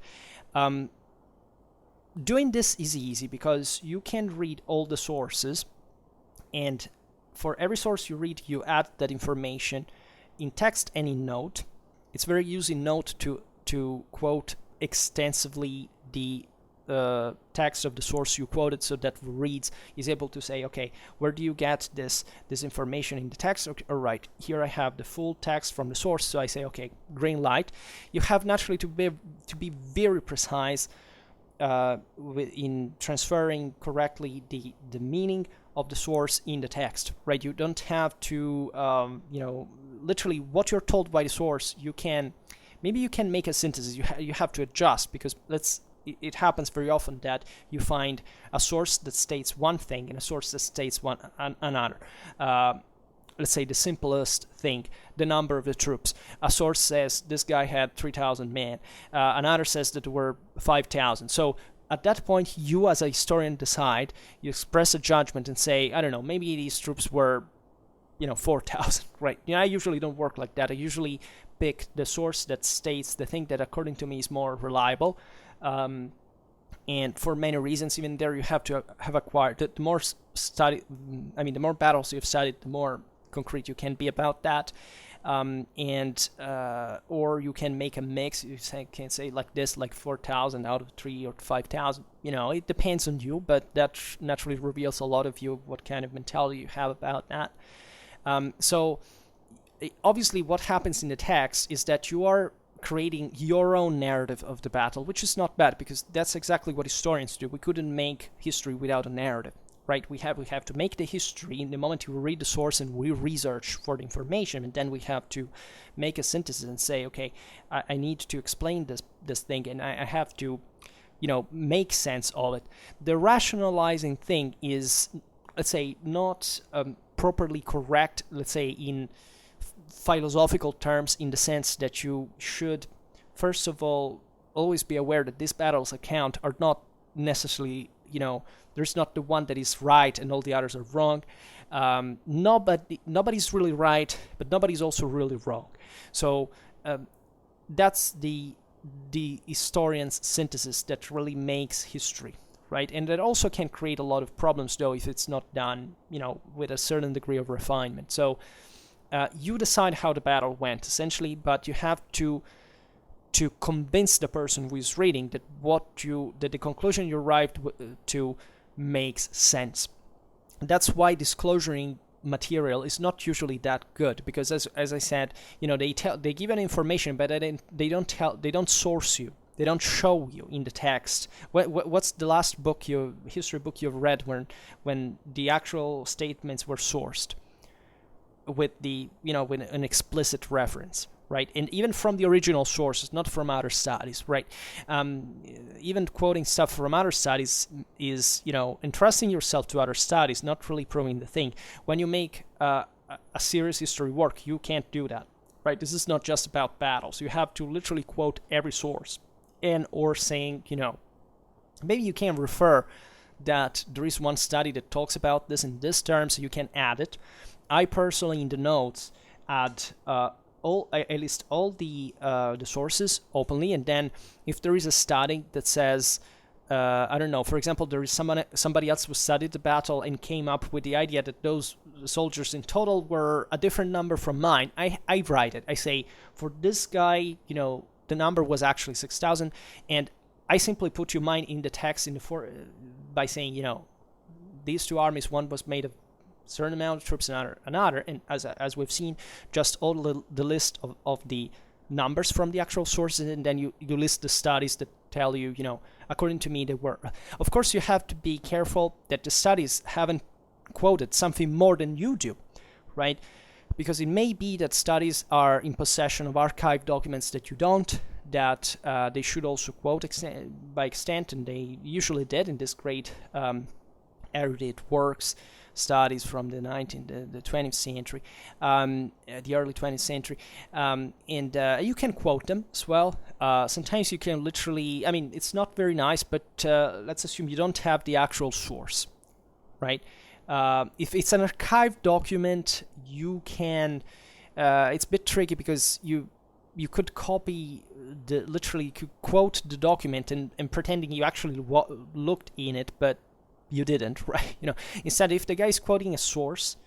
Doing this is easy because you can read all the sources, and for every source you read, you add that information in text and in Note. It's very used in Note to quote extensively the text of the source you quoted, so that reads is able to say, okay, where do you get this information in the text? Okay, all right, here I have the full text from the source, so I say, okay, green light. You have naturally to be very precise in transferring correctly the meaning of the source in the text, right? You don't have to, literally what you're told by the source, maybe you can make a synthesis. You have to adjust, because it happens very often that you find a source that states one thing and a source that states another. Let's say the simplest thing, the number of the troops. A source says this guy had 3,000 men. Another says that there were 5,000. So at that point, you as a historian decide, you express a judgment and say, I don't know, maybe these troops were 4,000, right? I usually don't work like that. I usually pick the source that states the thing that according to me is more reliable. And for many reasons, even there you have to have acquired the more battles you've studied, the more concrete you can be about that. Or you can make a mix. You can say like this, like 4,000 out of 3 or 5,000. It depends on you, but that naturally reveals a lot of you, what kind of mentality you have about that. So obviously what happens in the text is that you are creating your own narrative of the battle, which is not bad, because that's exactly what historians do. We couldn't make history without a narrative, right? We have to make the history in the moment we read the source and we research for the information, and then we have to make a synthesis and say, okay, I need to explain this thing, and I have to make sense of it. The rationalizing thing is, let's say, not properly correct, let's say, in philosophical terms, in the sense that you should, first of all, always be aware that these battles account are not necessarily, there's not the one that is right and all the others are wrong. Nobody's really right, but nobody's also really wrong. So that's the historian's synthesis that really makes history, right? And that also can create a lot of problems, though, if it's not done, with a certain degree of refinement. So you decide how the battle went, essentially, but you have to convince the person who is reading that the conclusion you arrived to makes sense. That's why disclosuring material is not usually that good, because as I said, they give an information, but they don't source you. They don't show you in the text. What's the last history book you've read when the actual statements were sourced with with an explicit reference, right? And even from the original sources, not from other studies, right? Even quoting stuff from other studies is, entrusting yourself to other studies, not really proving the thing. When you make a serious history work, you can't do that, right? This is not just about battles. You have to literally quote every source, or saying, maybe you can refer that there is one study that talks about this in this term, so you can add it. I personally, in the notes, add I list all the sources openly, and then if there is a study that says, I don't know, for example, there is somebody else who studied the battle and came up with the idea that those soldiers in total were a different number from mine, I write it. I say, for this guy, the number was actually 6,000, and I simply put your mine in the text by saying, these two armies, one was made of certain amount of troops, another, and as we've seen, just all the list of the numbers from the actual sources, and then you list the studies that tell you, according to me, they were. Of course, you have to be careful that the studies haven't quoted something more than you do, right? Because it may be that studies are in possession of archived documents that you don't, that they should also quote by extent, and they usually did in this great erudite works, studies from the 20th century, the early 20th century, and you can quote them as well. Sometimes you can literally, it's not very nice, but let's assume you don't have the actual source, right? If it's an archived document, you can, it's a bit tricky, because you could copy literally could quote the document and pretending you actually looked in it, but you didn't, right? Instead, if the guy's quoting a source,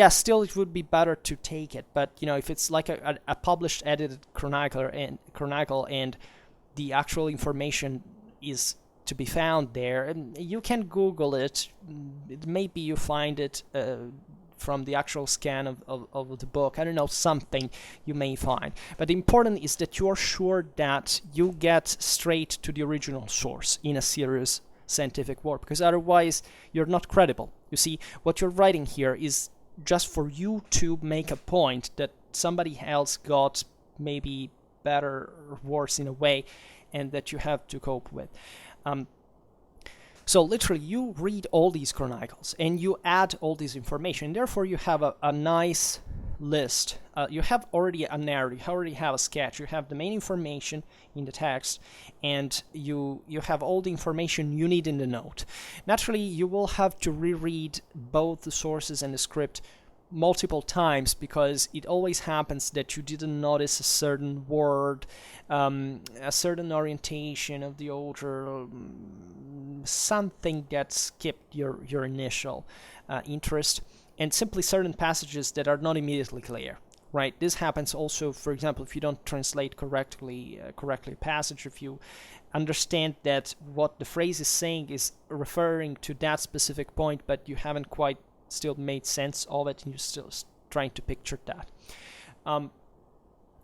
still it would be better to take it. But if it's like a published, edited chronicle, and the actual information is to be found there, and you can Google it. Maybe you find it from the actual scan of the book. I don't know, something you may find. But the important is that you're sure that you get straight to the original source in a serious scientific work, because otherwise you're not credible. You see, what you're writing here is just for you to make a point that somebody else got maybe better or worse in a way, and that you have to cope with. So literally, you read all these chronicles and you add all this information. Therefore, you have a nice list. You have already a narrative, you already have a sketch, you have the main information in the text, and you have all the information you need in the note. Naturally, you will have to reread both the sources and the script multiple times, because it always happens that you didn't notice a certain word, a certain orientation of the author, something that skipped your initial interest, and simply certain passages that are not immediately clear. Right. This happens also, for example, if you don't translate correctly a passage, if you understand that what the phrase is saying is referring to that specific point, but you haven't quite still made sense of it, and you're still trying to picture that.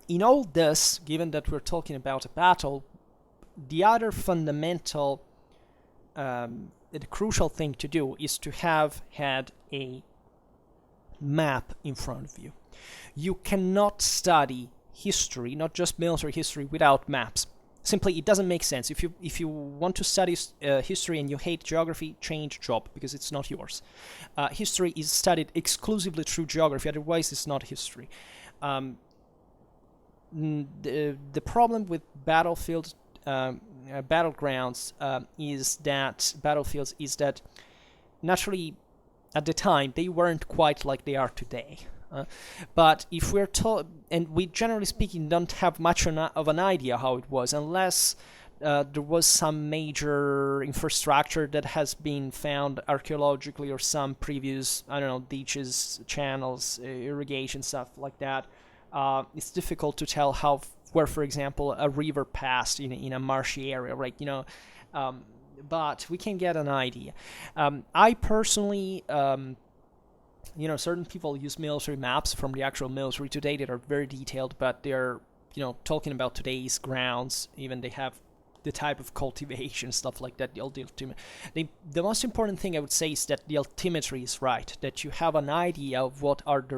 In all this, given that we're talking about a battle, the other fundamental, the crucial thing to do is to have had a map in front of you. You cannot study history, not just military history, without maps. Simply, it doesn't make sense. If you want to study history and you hate geography, change job, because it's not yours. History is studied exclusively through geography, otherwise it's not history. The problem with battlegrounds is that naturally at the time they weren't quite like they are today. But if we're told, and we generally speaking don't have much of an idea how it was, unless there was some major infrastructure that has been found archaeologically, or some previous, ditches, channels, irrigation, stuff like that. It's difficult to tell where, for example, a river passed in a marshy area, right? But we can get an idea. I personally, certain people use military maps from the actual military today that are very detailed, but they're, talking about today's grounds. Even they have the type of cultivation, stuff like that. The most important thing I would say is that the altimetry is right, that you have an idea of what are the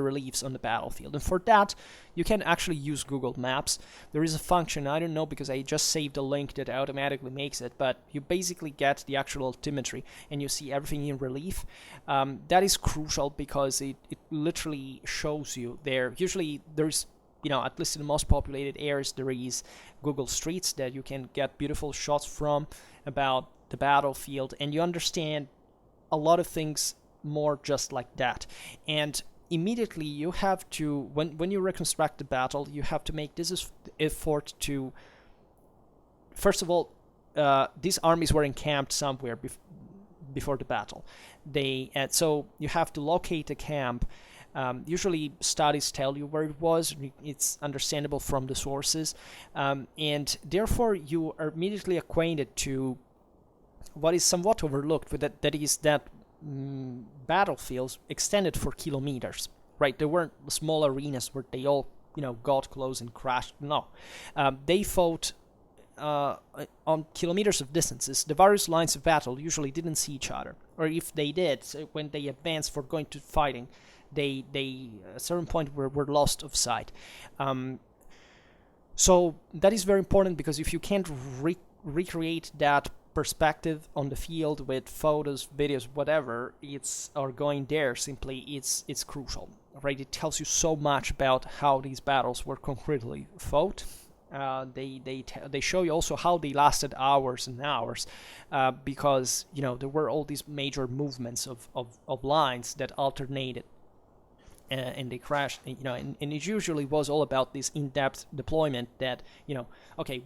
reliefs on the battlefield. And for that, you can actually use Google Maps. There is a function, I don't know, because I just saved a link that automatically makes it, but you basically get the actual altimetry and you see everything in relief. That is crucial because it literally shows you there. Usually there's, at least in the most populated areas, there is Google Streets that you can get beautiful shots from about the battlefield, and you understand a lot of things more just like that. And immediately you have to, when you reconstruct the battle, you have to make this effort to, first of all, these armies were encamped somewhere before the battle. So you have to locate a camp. Usually studies tell you where it was. It's understandable from the sources. And therefore you are immediately acquainted to what is somewhat overlooked, but that is that battlefields extended for kilometers, right? There weren't small arenas where they all, got close and crashed. No. They fought on kilometers of distances. The various lines of battle usually didn't see each other. Or if they did, when they advanced for going to fighting, they at a certain point were lost of sight. So that is very important, because if you can't recreate that perspective on the field with photos, videos, whatever, or going there, simply it's crucial, right? It tells you so much about how these battles were concretely fought. They show you also how they lasted hours and hours, because there were all these major movements of lines that alternated. And they crashed, and it usually was all about this in-depth deployment that, okay,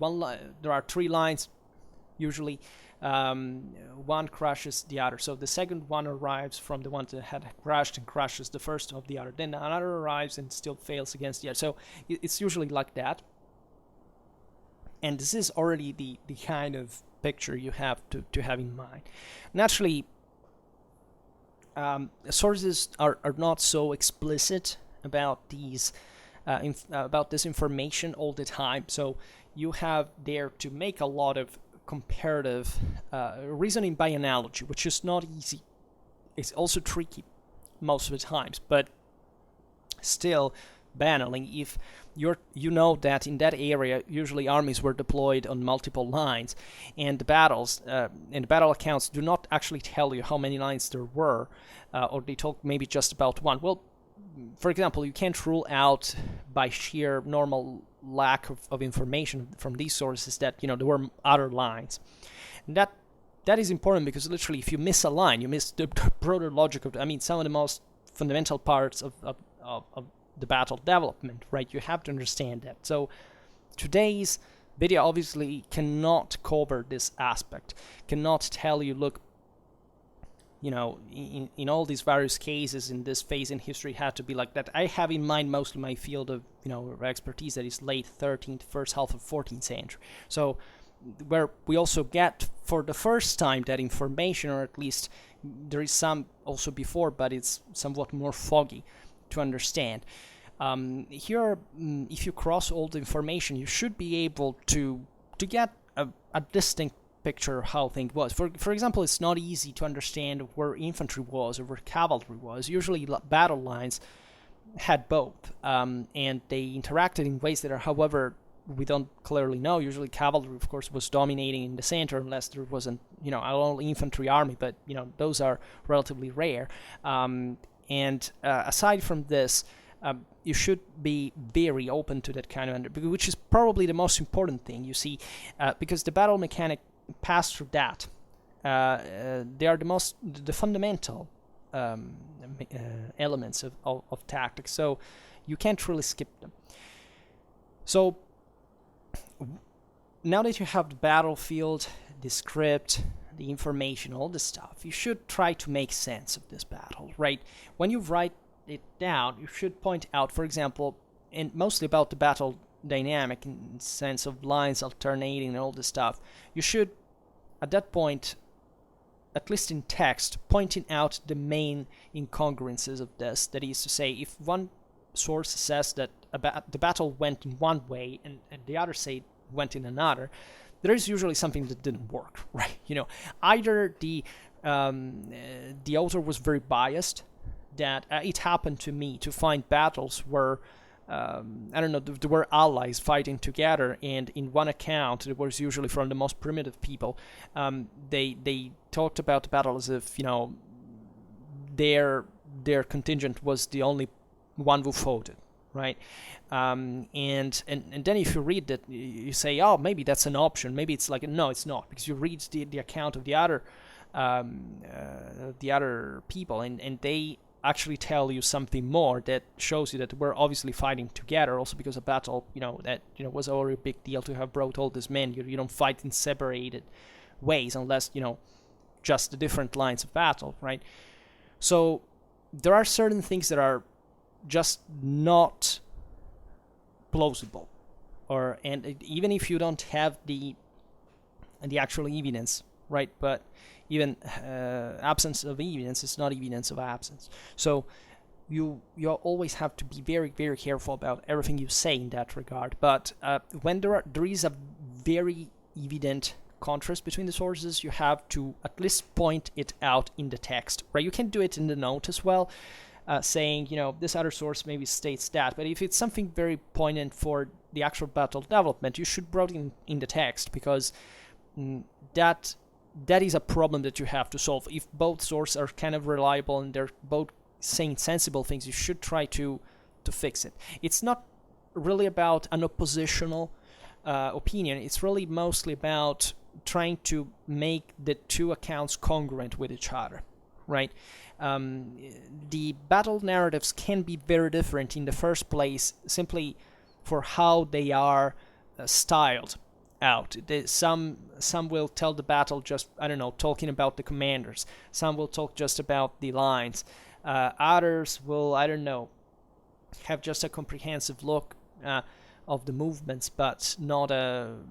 there are 3 lines, Usually, one crushes the other. So the second one arrives from the one that had crushed and crushes the first of the other. Then another arrives and still fails against the other. So it's usually like that. And this is already the kind of picture you have to have in mind. Naturally, sources are not so explicit about these about this information all the time. So you have there to make a lot of comparative reasoning by analogy, which is not easy. It's also tricky most of the times, but still banally, if you know that in that area usually armies were deployed on multiple lines, and the battles and the battle accounts do not actually tell you how many lines there were, or they talk maybe just about one. Well, for example, you can't rule out by sheer normal lack of information from these sources that there were other lines. And that is important, because literally if you miss a line, you miss the broader logic of some of the most fundamental parts of the battle development, right? You have to understand that. So today's video obviously cannot cover this aspect, cannot tell you, look, in all these various cases in this phase in history had to be like that. I have in mind mostly my field of expertise, that is late 13th, first half of 14th century. So where we also get for the first time that information, or at least there is some also before, but it's somewhat more foggy to understand. Here, if you cross all the information, you should be able to get a distinct picture of how things was. For example, it's not easy to understand where infantry was or where cavalry was. Usually battle lines had both, and they interacted in ways that are, however, we don't clearly know. Usually cavalry, of course, was dominating in the center, unless there wasn't an all infantry army, but those are relatively rare. And aside from this, you should be very open to that kind of which is probably the most important thing, you see, because the battle mechanic pass through that. They are the fundamental elements of tactics, so you can't really skip them. So now that you have the battlefield, the script, the information, all this stuff, you should try to make sense of this battle, right? When you write it down, you should point out, for example, and mostly about the battle dynamic in the sense of lines alternating and all this stuff, you should, at that point, at least in text, pointing out the main incongruences of this. That is to say, if one source says that the battle went in one way and the other say went in another, there is usually something that didn't work, right? Either the author was very biased, that it happened to me to find battles where there were allies fighting together, and in one account, it was usually from the most primitive people, they talked about the battle as if their contingent was the only one who fought it, right? And then if you read that, you say, oh, maybe that's an option. Maybe it's like, no, it's not, because you read the account of the other people, and they actually tell you something more that shows you that we're obviously fighting together. Also, because a battle, was already a big deal to have brought all these men. You don't fight in separated ways unless just the different lines of battle, right? So there are certain things that are just not plausible, and even if you don't have the actual evidence, right? But even absence of evidence is not evidence of absence. So you always have to be very, very careful about everything you say in that regard. But when there is a very evident contrast between the sources, you have to at least point it out in the text, right? You can do it in the note as well, saying, this other source maybe states that. But if it's something very poignant for the actual battle development, you should write it in the text, because that is a problem that you have to solve. If both sources are kind of reliable and they're both saying sensible things, you should try to fix it. It's not really about an oppositional opinion. It's really mostly about trying to make the two accounts congruent with each other, right? The battle narratives can be very different in the first place, simply for how they are styled. out. Some will tell the battle just, I don't know, talking about the commanders. Some will talk just about the lines. Others will, I don't know, have just a comprehensive look of the movements, but not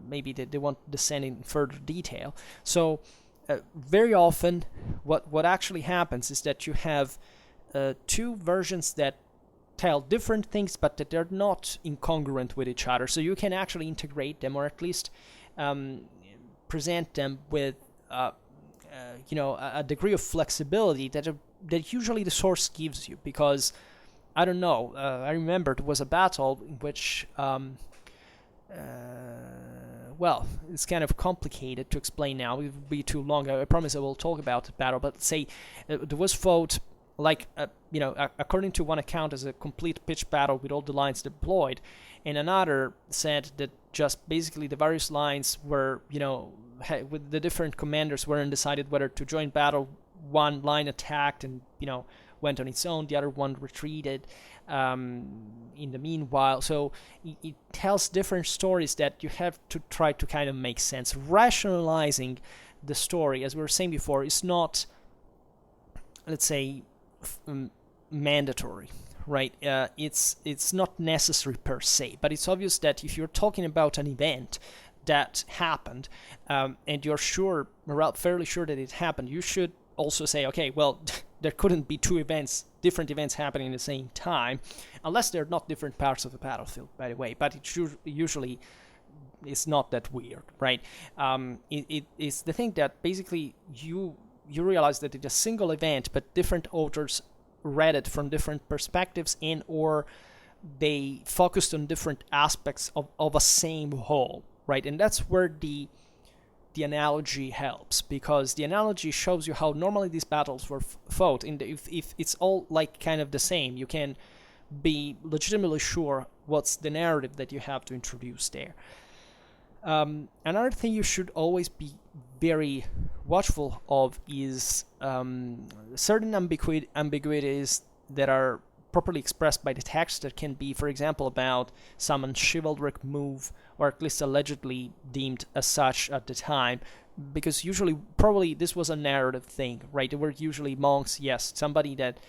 maybe they won't descend in further detail. So very often what actually happens is that you have two versions that tell different things, but that they're not incongruent with each other. So you can actually integrate them, or at least present them with a degree of flexibility that usually the source gives you. Because I don't know, I remember there was a battle in which well, it's kind of complicated to explain now. It would be too long. I promise I will talk about the battle. But say there was fought like according to one account, as a complete pitched battle with all the lines deployed, and another said that just basically the various lines were, with the different commanders weren't decided whether to join battle. One line attacked and went on its own. The other one retreated in the meanwhile. So it tells different stories that you have to try to kind of make sense. Rationalizing the story, as we were saying before, is not, let's say, mandatory, right? It's not necessary per se, but it's obvious that if you're talking about an event that happened, and you're fairly sure that it happened, you should also say, okay, well, there couldn't be two different events happening at the same time, unless they're not different parts of the battlefield, by the way. But it usually is not that weird, right? It's the thing that basically you realize that it's a single event, but different authors read it from different perspectives, and or they focused on different aspects of a same whole, right? And that's where the analogy helps, because the analogy shows you how normally these battles were fought. And if it's all like kind of the same, you can be legitimately sure what's the narrative that you have to introduce there. Another thing you should always be very watchful of is certain ambiguities that are properly expressed by the text, that can be, for example, about some chivalric move, or at least allegedly deemed as such at the time, because probably this was a narrative thing, right? There were usually monks, yes, somebody that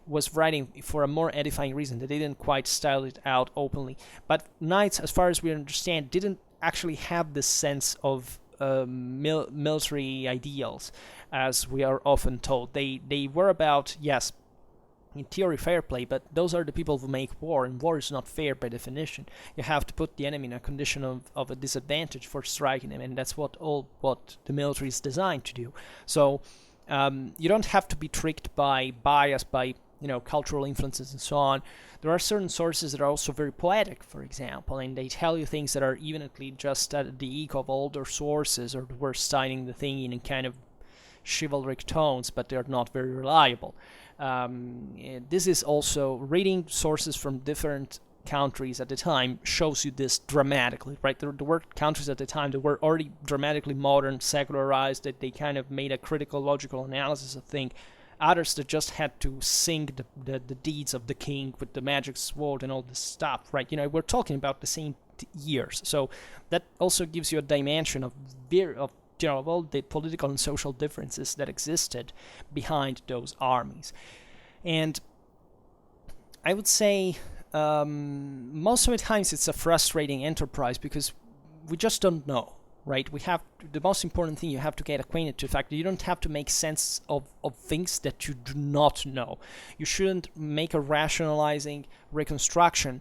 was writing for a more edifying reason, that they didn't quite style it out openly. But knights, as far as we understand, didn't actually have this sense of military ideals, as we are often told. They were about, yes, in theory, fair play, but those are the people who make war, and war is not fair by definition. You have to put the enemy in a condition of a disadvantage for striking him, and that's what the military is designed to do. So you don't have to be tricked by bias, by cultural influences and so on. There are certain sources that are also very poetic, for example, and they tell you things that are evidently just at the echo of older sources, or were citing the thing in kind of chivalric tones, but they're not very reliable. This is also, reading sources from different countries at the time shows you this dramatically, right? There were countries at the time that were already dramatically modern, secularized, that they kind of made a critical, logical analysis of things. Others that just had to sing the deeds of the king with the magic sword and all this stuff, right? We're talking about the same years, so that also gives you a dimension of all the political and social differences that existed behind those armies. And I would say most of the times it's a frustrating enterprise, because we just don't know, right? The most important thing, you have to get acquainted to the fact that you don't have to make sense of things that you do not know. You shouldn't make a rationalizing reconstruction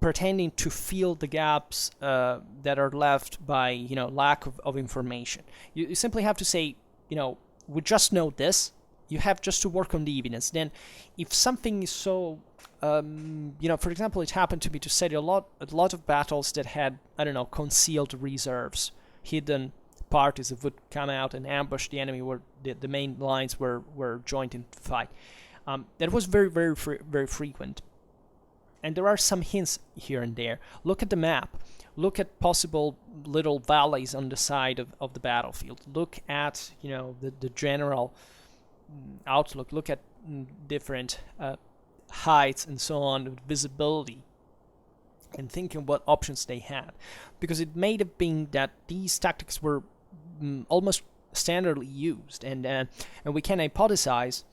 pretending to fill the gaps that are left by lack of information. You simply have to say, we just know this. You have just to work on the evidence. Then, if something is so, for example, it happened to me to study a lot of battles that had, concealed reserves, hidden parties that would come out and ambush the enemy where the main lines were joined in fight. That was very, very, very frequent. And there are some hints here and there. Look at the map. Look at possible little valleys on the side of the battlefield. Look at, the general outlook. Look at different heights and so on, visibility. and thinking what options they had, because it may have been that these tactics were almost standardly used, and we can hypothesize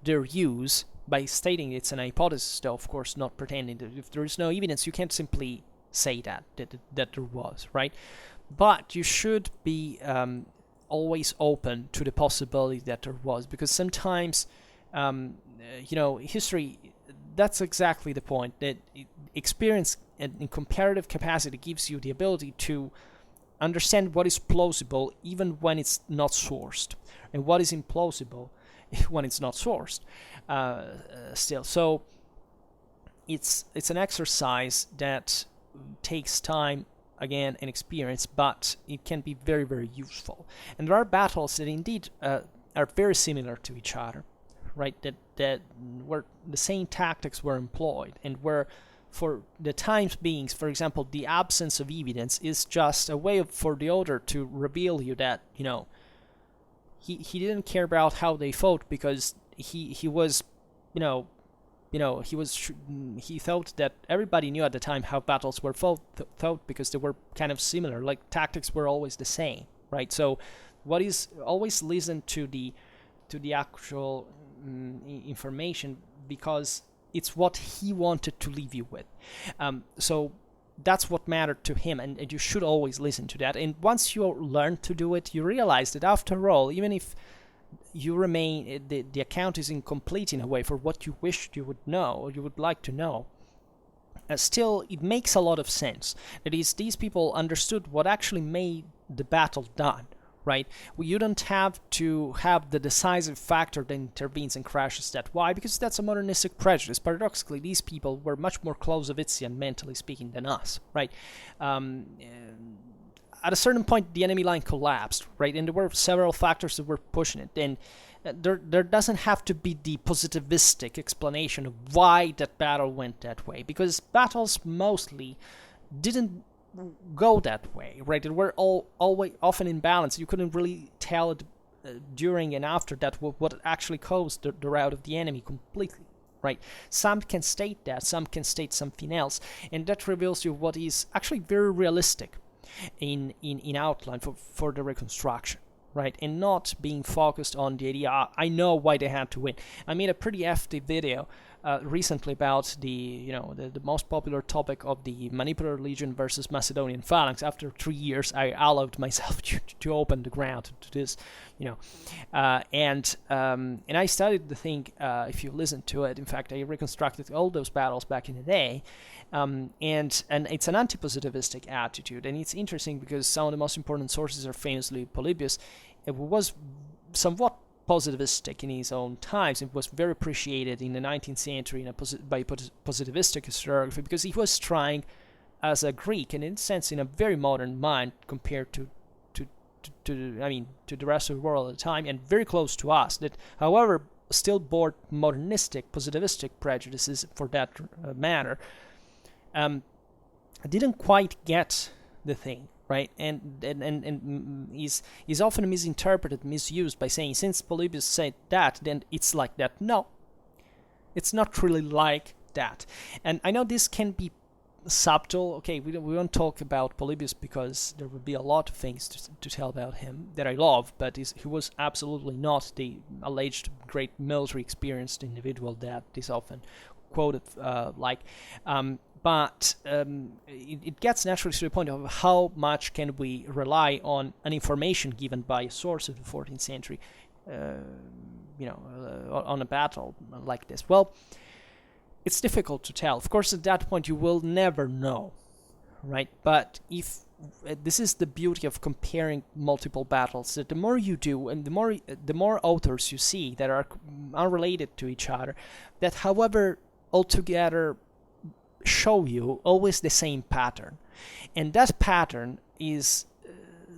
their use by stating it's an hypothesis, though of course not pretending that if there is no evidence, you can't simply say that there was, right? But you should be always open to the possibility that there was, because sometimes, history, that's exactly the point, that experience and comparative capacity gives you the ability to understand what is plausible even when it's not sourced, and what is implausible when it's not sourced still. So it's an exercise that takes time, again, and experience, but it can be very, very useful. And there are battles that indeed are very similar to each other, right? That where the same tactics were employed, and where, for the times being, for example, the absence of evidence is just a way for the author to reveal you that, he didn't care about how they fought, because he was, he thought that everybody knew at the time how battles were fought, because they were kind of similar, like tactics were always the same, right? So what is, always listen to the actual information, because it's what he wanted to leave you with. So that's what mattered to him, and you should always listen to that. And once you learn to do it, you realize that after all, even if you remain, the account is incomplete in a way for what you wished you would know, or you would like to know, still it makes a lot of sense. That is, these people understood what actually made the battle done, right? You don't have to have the decisive factor that intervenes and crashes that. Why? Because that's a modernistic prejudice. Paradoxically, these people were much more Clausewitzian, mentally speaking, than us, right? At a certain point, the enemy line collapsed, right? And there were several factors that were pushing it. And there doesn't have to be the positivistic explanation of why that battle went that way, because battles mostly didn't go that way, right? They were always often in balance. You couldn't really tell it during and after that what actually caused the rout of the enemy completely, right? Some can state that, some can state something else, and that reveals you what is actually very realistic in outline for the reconstruction, right? And not being focused on the idea, I know why they had to win. I made a pretty hefty video recently about the most popular topic of the Manipular Legion versus Macedonian Phalanx. After 3 years, I allowed myself to open the ground to this, and I studied the thing. If you listen to it, in fact, I reconstructed all those battles back in the day. And it's an anti-positivistic attitude, and it's interesting because some of the most important sources are famously Polybius. It was somewhat positivistic in his own times. It was very appreciated in the 19th century by positivistic historiography, because he was trying, as a Greek, and in a sense in a very modern mind compared to the rest of the world at the time, and very close to us, that however still bore modernistic positivistic prejudices for that matter, didn't quite get the thing, right? And is often misinterpreted, misused by saying, since Polybius said that, then it's like that. No, it's not really like that. And I know this can be subtle. Okay, we won't talk about Polybius because there would be a lot of things to tell about him that I love, but he was absolutely not the alleged great military experienced individual that is often quoted but it gets naturally to the point of how much can we rely on an information given by a source of the 14th century, on a battle like this. Well, it's difficult to tell. Of course, at that point, you will never know, right? But if this is the beauty of comparing multiple battles, that the more you do, and the more authors you see that are unrelated to each other, that however altogether show you always the same pattern, and that pattern is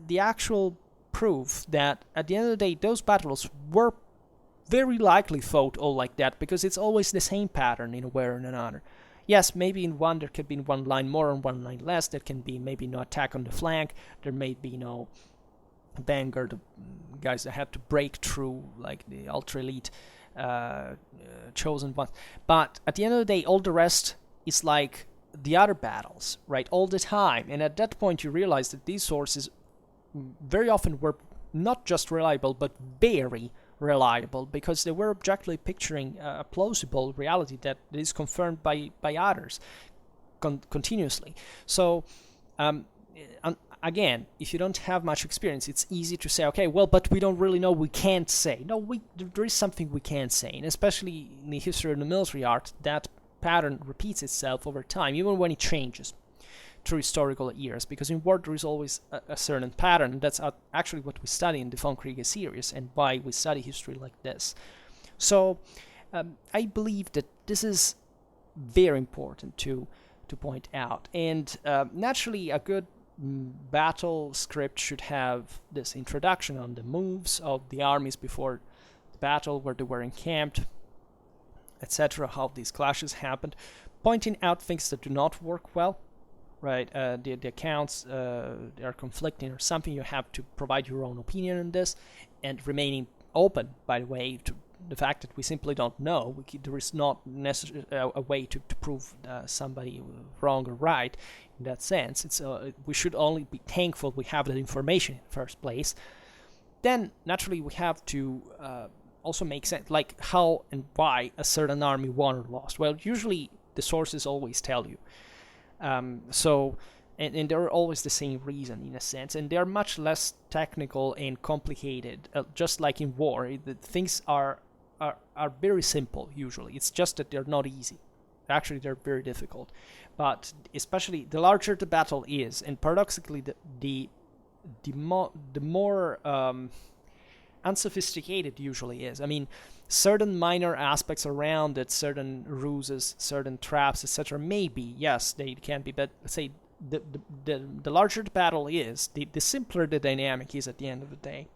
the actual proof that at the end of the day those battles were very likely fought all like that, because it's always the same pattern in a way or in another. Yes, maybe in one there could be one line more and one line less. There can be maybe no attack on the flank, there may be no vanguard, guys that had to break through, like the ultra elite chosen ones, but at the end of the day all the rest is like the other battles, right, all the time. And at that point, you realize that these sources very often were not just reliable, but very reliable, because they were objectively picturing a plausible reality that is confirmed by others continuously. So, again, if you don't have much experience, it's easy to say, okay, well, but we don't really know, we can't say. No, there is something we can say, and especially in the history of the military art, that pattern repeats itself over time, even when it changes through historical years, because in war there is always a certain pattern, and that's actually what we study in the von Kriege series, and why we study history like this. So I believe that this is very important to point out, and naturally a good battle script should have this introduction on the moves of the armies before the battle, where they were encamped, etc., how these clashes happened, pointing out things that do not work well, right? The accounts they are conflicting or something. You have to provide your own opinion on this, and remaining open, by the way, to the fact that we simply don't know. There is not necessarily a way to prove somebody wrong or right in that sense. We should only be thankful we have that information in the first place. Then, naturally, we have to also make sense, like how and why a certain army won or lost. Well, usually the sources always tell you. And they're always the same reason in a sense, and they're much less technical and complicated. Just like in war, things are very simple usually. It's just that they're not easy. Actually, they're very difficult. But especially the larger the battle is, and paradoxically, the more unsophisticated usually is. I mean, certain minor aspects around it, certain ruses, certain traps, etc. Maybe, yes, they can be, but let's say the larger the battle is, the simpler the dynamic is at the end of the day,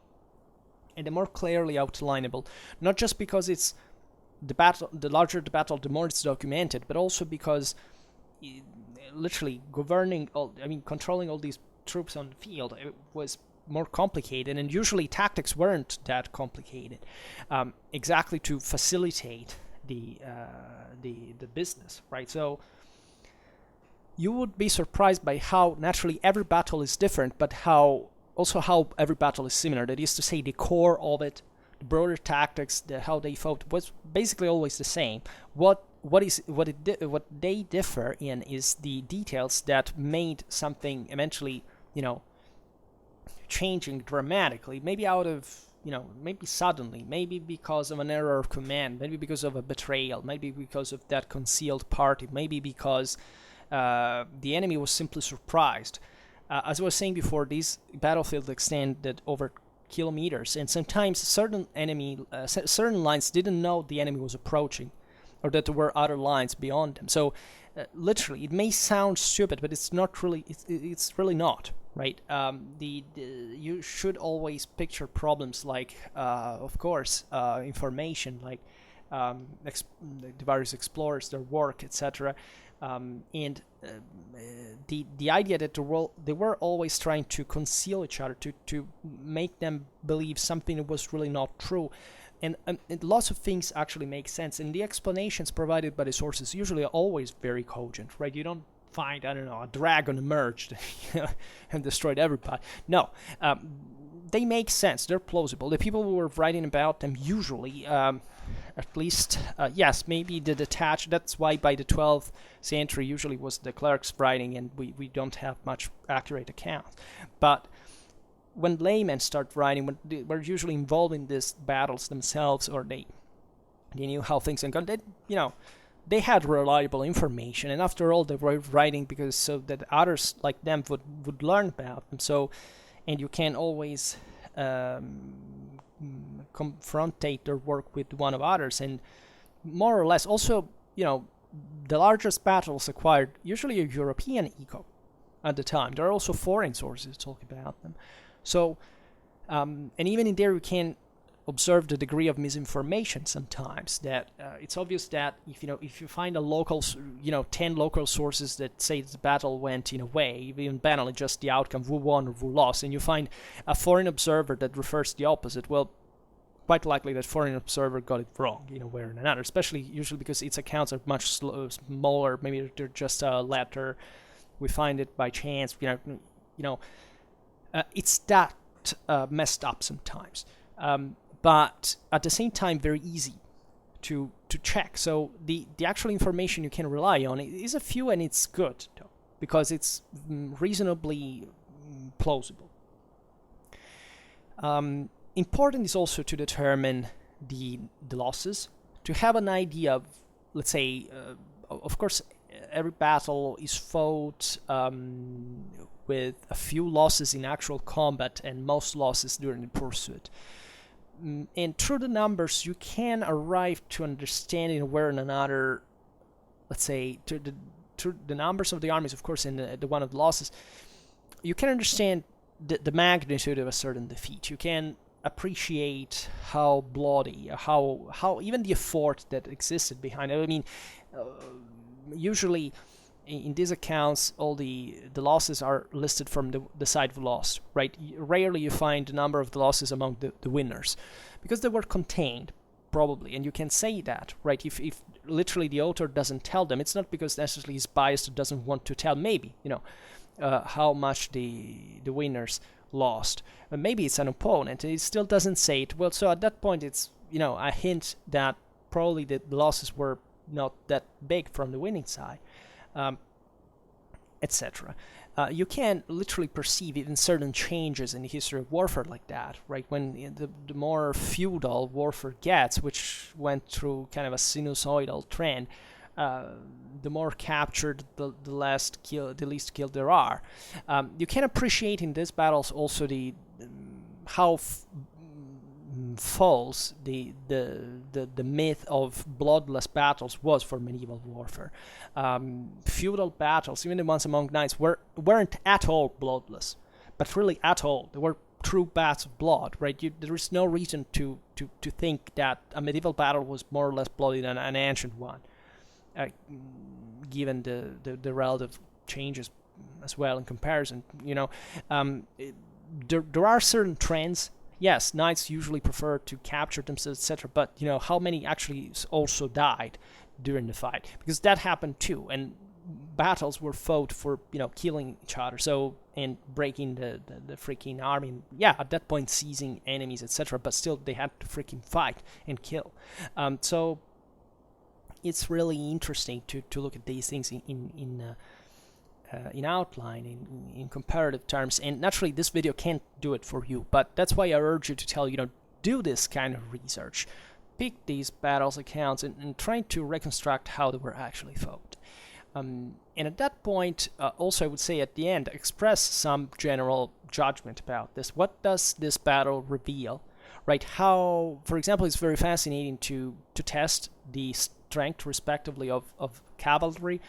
and the more clearly outlineable. Not just because it's the larger the battle, the more it's documented, but also because literally controlling all these troops on the field, it was more complicated, and usually tactics weren't that complicated, exactly to facilitate the business, right? So you would be surprised by how naturally every battle is different, but how every battle is similar. That is to say, the core of it, the broader tactics, how they fought, was basically always the same. What they differ in is the details that made something eventually, changing dramatically, maybe out of, maybe suddenly, maybe because of an error of command, maybe because of a betrayal, maybe because of that concealed party, maybe because the enemy was simply surprised. As I was saying before, these battlefields extended over kilometers, and sometimes certain lines didn't know the enemy was approaching, or that there were other lines beyond them. So literally, it may sound stupid, but it's not really. It's really not, right? You should always picture problems like, of course, information, like the various explorers, their work, etc. And the idea that they were always trying to conceal each other, to make them believe something that was really not true. And lots of things actually make sense, and the explanations provided by the sources usually are always very cogent, right? You don't find, a dragon emerged and destroyed everybody. No, they make sense. They're plausible. The people who were writing about them usually, at least, yes, maybe the detached. That's why by the 12th century usually was the clerks writing, and we don't have much accurate accounts. But when laymen start writing, when they were usually involved in these battles themselves, or they knew how things had gone, they had reliable information, and after all, they were writing because so that others like them would learn about them. So, and you can always confrontate their work with one of others, and more or less also, the largest battles acquired usually a European echo at the time. There are also foreign sources talking about them. So, and even in there, you can observe the degree of misinformation sometimes. That it's obvious that if you find 10 local sources that say the battle went in a way, even banally just the outcome, who won or who lost, and you find a foreign observer that refers to the opposite, well, quite likely that foreign observer got it wrong in a way or another, especially usually because its accounts are much smaller. Maybe they're just a letter. We find it by chance. It's that messed up sometimes. But at the same time, very easy to check. So the actual information you can rely on is a few, and it's good though, because it's reasonably plausible. Important is also to determine the losses, to have an idea of, let's say, of course, every battle is fought with a few losses in actual combat and most losses during the pursuit. And through the numbers, you can arrive to understanding where another, let's say, through the numbers of the armies, of course, and the one of the losses, you can understand the magnitude of a certain defeat. You can appreciate how bloody, how even the effort that existed behind it. I mean, usually in these accounts, all the losses are listed from the side of lost, right? Rarely you find the number of the losses among the winners, because they were contained, probably, and you can say that, right? If literally the author doesn't tell them, it's not because necessarily he's biased or doesn't want to tell, maybe, how much the winners lost. But maybe it's an opponent, and it still doesn't say it. Well, so at that point, it's, a hint that probably the losses were not that big from the winning side. Etc. You can literally perceive even certain changes in the history of warfare like that, right? When the more feudal warfare gets, which went through kind of a sinusoidal trend, the more captured, the least killed there are. You can appreciate in these battles also how false the myth of bloodless battles was for medieval warfare. Feudal battles, even the ones among knights, weren't at all bloodless, but really at all. They were true baths of blood, right? There is no reason to think that a medieval battle was more or less bloody than an ancient one, given the relative changes as well in comparison. There are certain trends. Yes, knights usually prefer to capture themselves, etc. But how many actually also died during the fight? Because that happened too, and battles were fought for killing each other, and breaking the freaking army. Yeah, at that point seizing enemies, etc. But still, they had to freaking fight and kill. So it's really interesting to look at these things in outline, in comparative terms, and naturally this video can't do it for you, but that's why I urge you to tell do this kind of research, pick these battles accounts and try to reconstruct how they were actually fought. And at that point, also I would say at the end, express some general judgment about this. What does this battle reveal, right? How, for example, it's very fascinating to test the strength respectively of cavalry,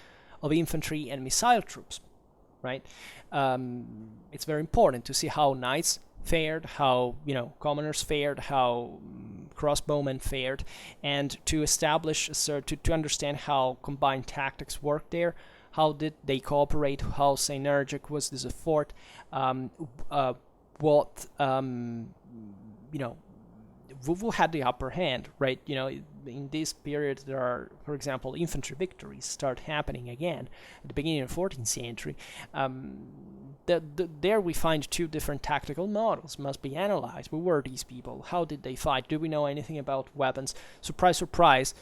of infantry and missile troops, right? It's very important to see how knights fared, how commoners fared, how crossbowmen fared, and to establish to understand how combined tactics worked there. How did they cooperate? How synergic was this effort? Who had the upper hand, right? In this period, there are, for example, infantry victories start happening again at the beginning of the 14th century. There we find two different tactical models must be analyzed. Who were these people? How did they fight? Do we know anything about weapons? Surprise, surprise,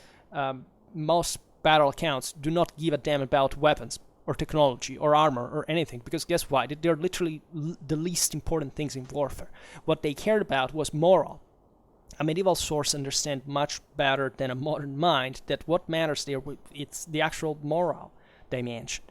most battle accounts do not give a damn about weapons or technology or armor or anything, because guess what? They're literally the least important things in warfare. What they cared about was moral. A medieval source understands much better than a modern mind that what matters there, it's the actual moral dimension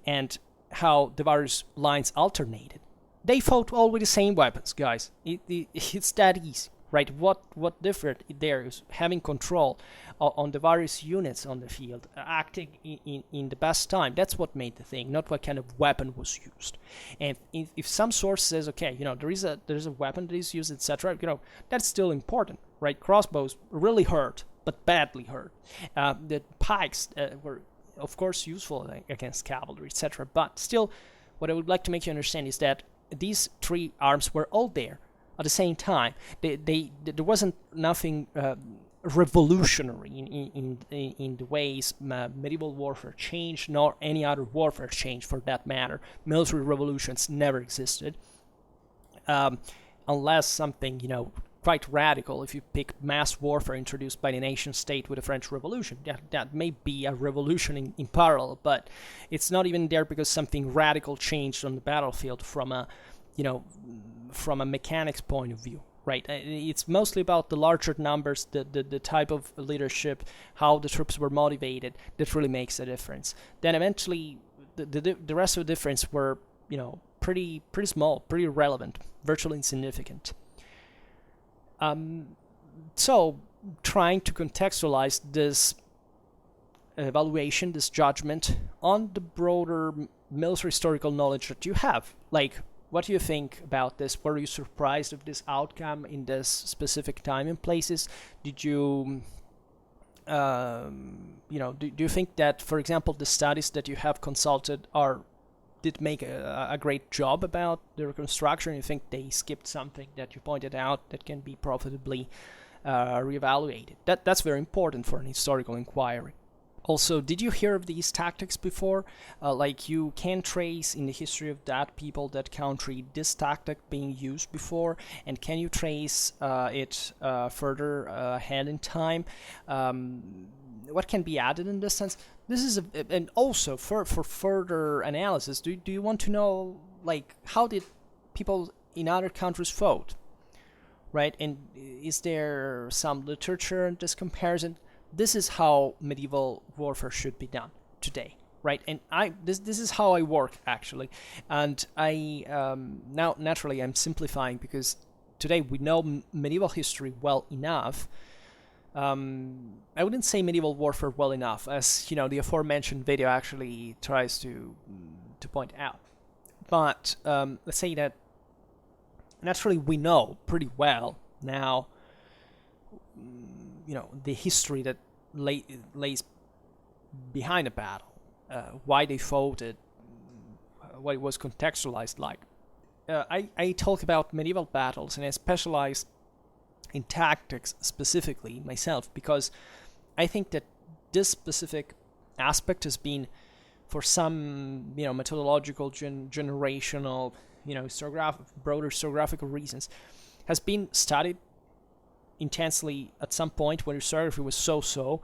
and how the various lines alternated. They fought all with the same weapons, guys. It's that easy, right? What differed there is having control on the various units on the field, acting in the best time. That's what made the thing, not what kind of weapon was used. And if some source says, okay, there's a weapon that is used, etc., that's still important, right? Crossbows really hurt, but badly hurt. The pikes were, of course, useful against cavalry, etc. But still, what I would like to make you understand is that these three arms were all there, At the same time, there wasn't nothing revolutionary in the ways medieval warfare changed, nor any other warfare changed for that matter. Military revolutions never existed, unless something, quite radical. If you pick mass warfare introduced by the nation state with the French Revolution, that may be a revolution in parallel, but it's not even there because something radical changed on the battlefield from a mechanics point of view, right? It's mostly about the larger numbers, the type of leadership, how the troops were motivated, that really makes a difference. Then eventually, the rest of the difference were, pretty small, pretty irrelevant, virtually insignificant. So, trying to contextualize this evaluation, this judgment, on the broader military historical knowledge that you have. Like, what do you think about this? Were you surprised of this outcome in this specific time and places? Did you, do you think that, for example, the studies that you have consulted did make a great job about the reconstruction? You think they skipped something that you pointed out that can be profitably reevaluated? That's very important for an historical inquiry. Also, did you hear of these tactics before? Like, you can trace in the history of that people, that country, this tactic being used before, and can you trace it further ahead in time? What can be added in this sense? This is and also for further analysis, do you want to know, like, how did people in other countries vote, right? And is there some literature in this comparison? This is how medieval warfare should be done today, right? And this is how I work, actually. And I now, naturally, I'm simplifying because today we know medieval history well enough. I wouldn't say medieval warfare well enough, as the aforementioned video actually tries to point out. But let's say that naturally we know pretty well now, the history that lays behind a battle, why they fought it, what it was contextualized like. I talk about medieval battles, and I specialize in tactics specifically myself, because I think that this specific aspect has been, for some methodological, generational, broader historiographical reasons, has been studied intensely at some point when historiography was so.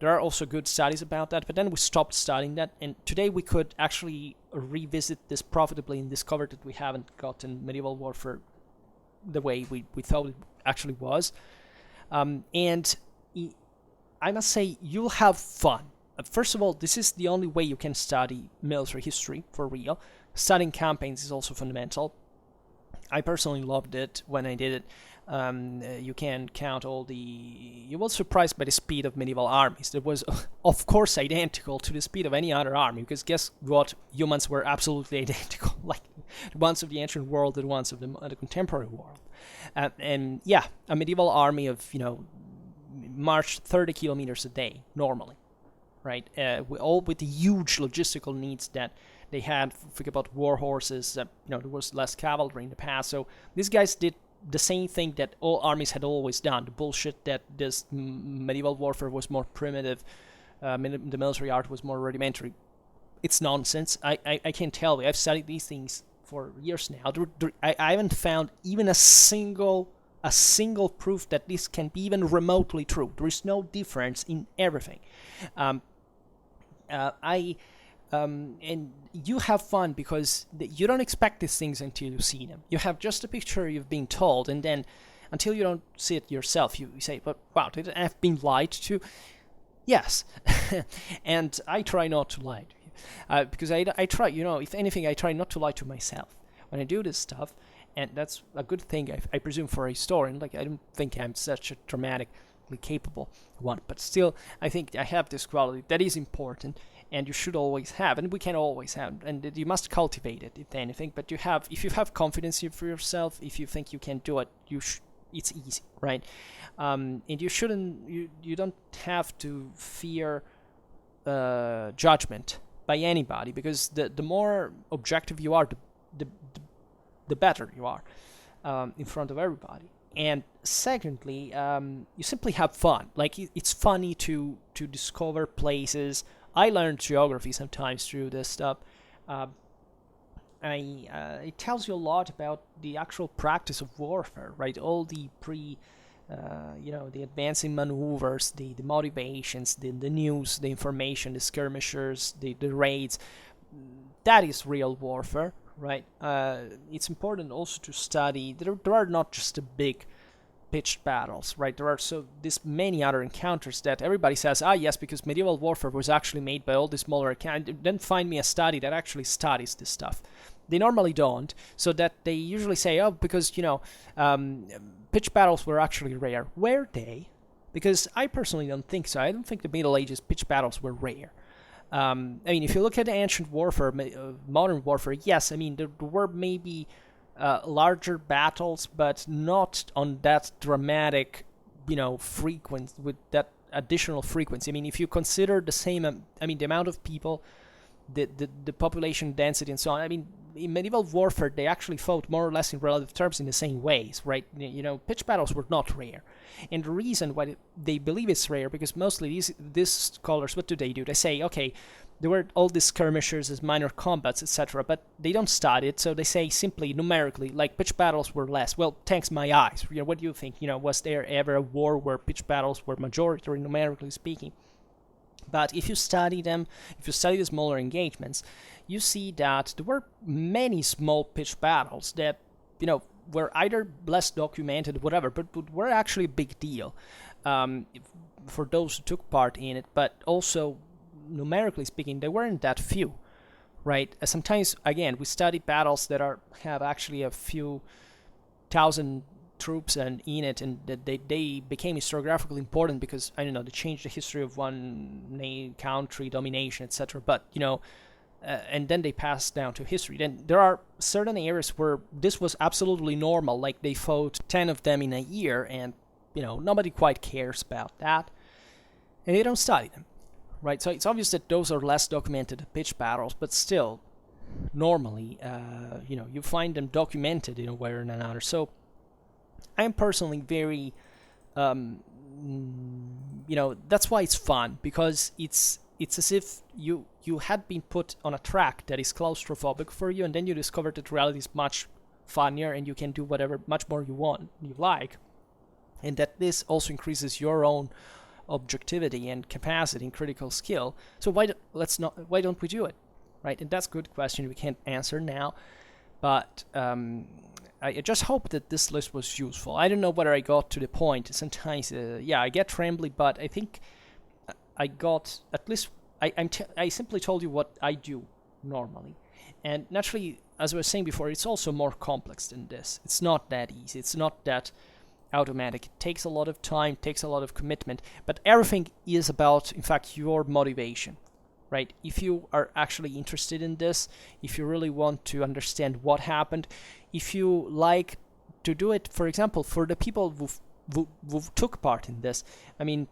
There are also good studies about that, but then we stopped studying that, and today we could actually revisit this profitably and discover that we haven't gotten medieval warfare the way we thought it actually was. And I must say, you'll have fun. First of all, this is the only way you can study military history for real. Studying campaigns is also fundamental. I personally loved it when I did it. You can count you were surprised by the speed of medieval armies. That was, of course, identical to the speed of any other army, because guess what? Humans were absolutely identical, like the ones of the ancient world, the ones of the contemporary world. And yeah, a medieval army of, marched 30 kilometers a day, normally, right? All with the huge logistical needs that they had. Think about war horses. There was less cavalry in the past, so these guys did the same thing that all armies had always done. The bullshit that this medieval warfare was more primitive, the military art was more rudimentary. It's nonsense. I can tell you, I've studied these things for years now. I haven't found even a single proof that this can be even remotely true. There is no difference in everything. And you have fun because you don't expect these things until you see them. You have just a picture you've been told, and then until you don't see it yourself, you say, "But wow, did I have been lied to?" Yes, and I try not to lie to you, because I try, if anything, I try not to lie to myself when I do this stuff, and that's a good thing, I presume, for a historian. Like, I don't think I'm such a dramatically capable one, but still, I think I have this quality that is important. And you should always have, and we can always have, and you must cultivate it, if anything. But if you have confidence for yourself, if you think you can do it, it's easy, right? And you shouldn't, you don't have to fear judgment by anybody, because the more objective you are, the better you are. in front of everybody. And secondly, you simply have fun. Like it's funny to discover places. I learned geography sometimes through this stuff. Uh, it tells you a lot about the actual practice of warfare, right? All the the advancing maneuvers, the motivations, the news, the information, the skirmishers, the raids. That is real warfare, right? It's important also to study. There are not just the big pitched battles, right? There are this many other encounters that everybody says, yes, because medieval warfare was actually made by all these smaller accounts. Then find me a study that actually studies this stuff. They normally don't, so that they usually say, because pitched battles were actually rare. Were they? Because I personally don't think so. I don't think the Middle Ages pitched battles were rare. If you look at the ancient warfare, modern warfare, yes, there were maybe larger battles, but not on that dramatic, frequency, with that additional frequency. If you consider the same, the amount of people, the population density and so on. In medieval warfare, they actually fought more or less in relative terms in the same ways, right? Pitched battles were not rare. And the reason why they believe it's rare, because mostly these scholars, what do? They say, okay, there were all these skirmishers as minor combats, etc., but they don't study it, so they say simply numerically, like pitched battles were less. Well, thanks my eyes. What do you think? Was there ever a war where pitched battles were majority, numerically speaking? But if you study them, if you study the smaller engagements, you see that there were many small pitched battles that, were either less documented, whatever, but were actually a big deal for those who took part in it. But also, numerically speaking, they weren't that few, right? Sometimes, again, we study battles that have actually a few thousand troops in it, and they became historiographically important because they changed the history of one country, domination, etc. But and then they passed down to history. Then there are certain areas where this was absolutely normal, like they fought 10 of them in a year, and nobody quite cares about that, and they don't study them, right? So it's obvious that those are less documented pitched battles, but still, normally, you find them documented in a way or another. So I'm personally very, that's why it's fun, because it's as if you had been put on a track that is claustrophobic for you, and then you discover that reality is much funnier, and you can do whatever, much more you like, and that this also increases your own objectivity and capacity and critical skill. So why don't we do it, right? And that's a good question we can't answer now, but I just hope that this list was useful. I don't know whether I got to the point. Sometimes, I get trembly, but I think I got at least. I simply told you what I do normally, and naturally, as I was saying before, it's also more complex than this. It's not that easy. It's not that automatic. It takes a lot of time, takes a lot of commitment, but everything is about, in fact, your motivation, right? If you are actually interested in this, if you really want to understand what happened, if you like to do it, for example, for the people who took part in this, I'm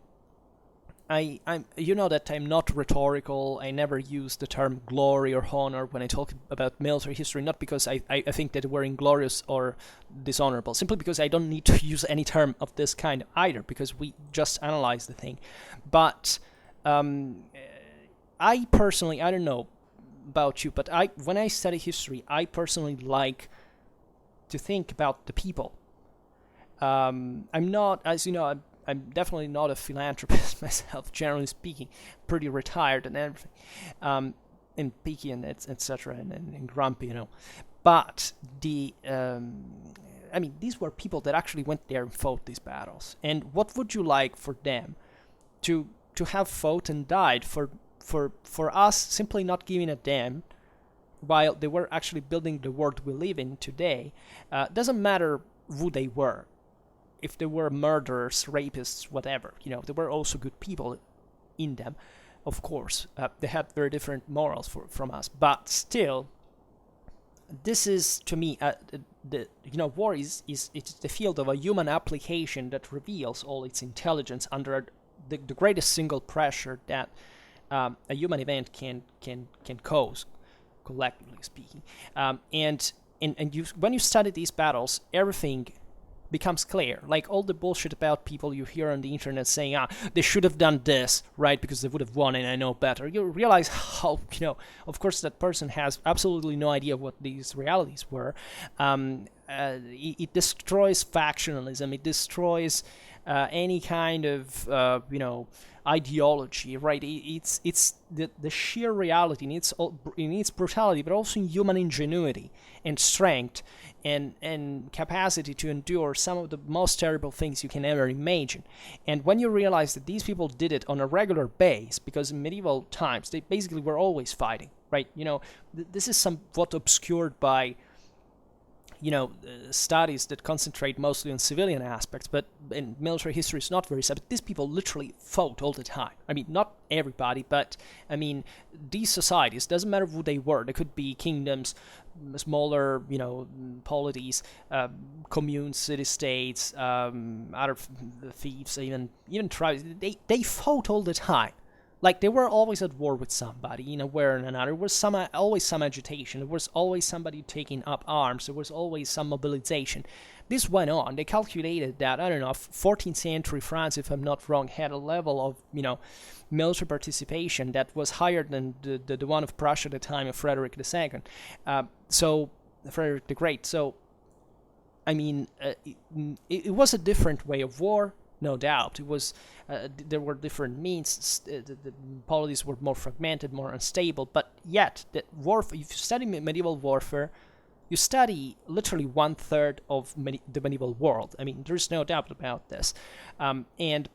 that I'm not rhetorical. I never use the term glory or honor when I talk about military history, not because I think that we're inglorious or dishonorable, simply because I don't need to use any term of this kind either, because we just analyze the thing. But I personally, I don't know about you, but when I study history, I personally like to think about the people. I'm not, as you know, I'm definitely not a philanthropist myself, generally speaking. Pretty retired and everything, and picky and etc. and grumpy, But these were people that actually went there and fought these battles. And what would you like for them to have fought and died for us simply not giving a damn, while they were actually building the world we live in today? Doesn't matter who they were. If they were murderers, rapists, whatever, there were also good people in them, of course. They had very different morals from us, but still, this is, to me, war is it's the field of a human application that reveals all its intelligence under the greatest single pressure that a human event can cause, collectively speaking, and and when you study these battles, everything becomes clear. Like all the bullshit about people you hear on the internet saying, they should have done this, right, because they would have won and I know better. You realize how, of course that person has absolutely no idea what these realities were. It destroys factionalism. It destroys any kind of, ideology, right? It's the sheer reality in its brutality, but also in human ingenuity and strength and capacity to endure some of the most terrible things you can ever imagine. And when you realize that these people did it on a regular base, because in medieval times they basically were always fighting, right? This is somewhat obscured by studies that concentrate mostly on civilian aspects, but in military history is not very sad. But these people literally fought all the time. I mean, not everybody, but I mean, these societies, doesn't matter who they were. They could be kingdoms, smaller, polities, communes, city-states, other thieves, even tribes. They fought all the time. Like, they were always at war with somebody, in a way or another. There was always some agitation. There was always somebody taking up arms. There was always some mobilization. This went on. They calculated that, 14th century France, if I'm not wrong, had a level of, military participation that was higher than the one of Prussia at the time of Frederick II. Frederick the Great. So, I mean, it was a different way of war. No doubt, it was. There were different means. The polities were more fragmented, more unstable. But yet, the warfare. If you study medieval warfare, you study literally 1/3 of the medieval world. I mean, there's no doubt about this. And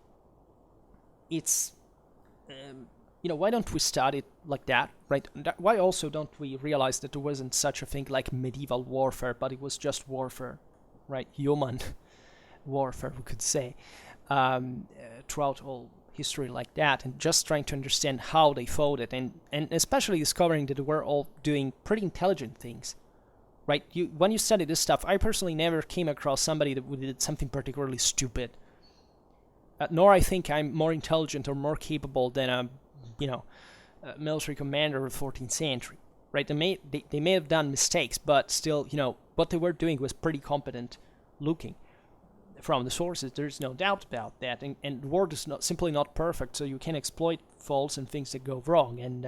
it's, why don't we study it like that, right? Why also don't we realize that there wasn't such a thing like medieval warfare, but it was just warfare, right? Human warfare, we could say. Throughout all history like that, and just trying to understand how they fought it, and especially discovering that they were all doing pretty intelligent things, right? When you study this stuff, I personally never came across somebody that did something particularly stupid, nor I think I'm more intelligent or more capable than a military commander of the 14th century, right? They may have done mistakes, but still, what they were doing was pretty competent looking. From the sources, there's no doubt about that, and the world is simply not perfect, so you can exploit faults and things that go wrong, and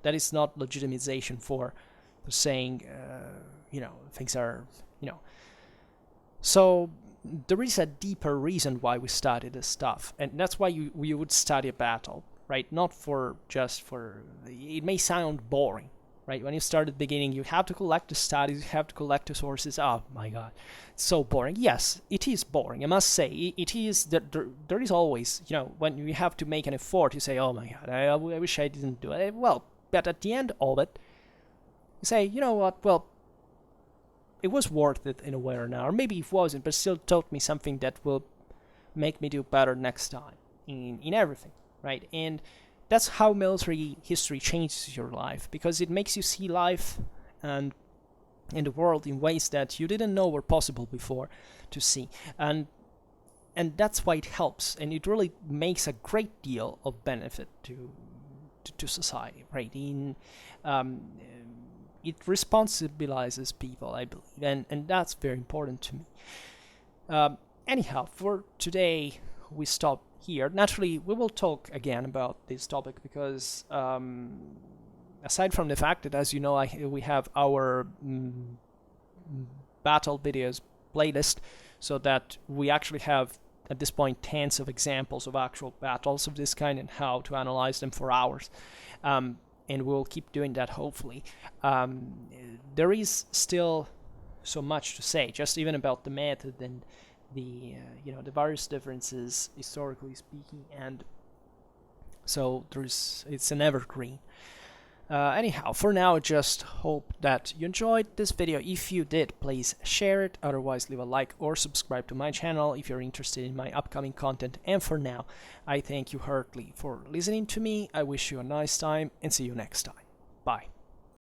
that is not legitimization for saying, things are, So there is a deeper reason why we study this stuff, and that's why you would study a battle, right? Not just for, it may sound boring, right? When you start at the beginning, you have to collect the studies, you have to collect the sources. Oh my God, it's so boring. Yes, it is boring. I must say, it is. There is always, when you have to make an effort, you say, oh my God, I wish I didn't do it. Well, but at the end of it, you say, you know what? Well, it was worth it in a way or another. Or maybe it wasn't, but still taught me something that will make me do better next time in everything, right? And that's how military history changes your life, because it makes you see life and the world in ways that you didn't know were possible before to see. And that's why it helps, and it really makes a great deal of benefit to society, right? It responsibilizes people, I believe, and that's very important to me. Anyhow, for today, we stop here. Naturally, we will talk again about this topic because, aside from the fact that, as you know, we have our battle videos playlist, so that we actually have, at this point, tens of examples of actual battles of this kind and how to analyze them for hours. And we'll keep doing that, hopefully. There is still so much to say, just even about the method and the various differences historically speaking, and so it's an evergreen. Anyhow, for now, just hope that you enjoyed this video. If you did, please share it. Otherwise, leave a like or subscribe to my channel if you're interested in my upcoming content. And for now, I thank you heartily for listening to me. I wish you a nice time and see you next time. Bye.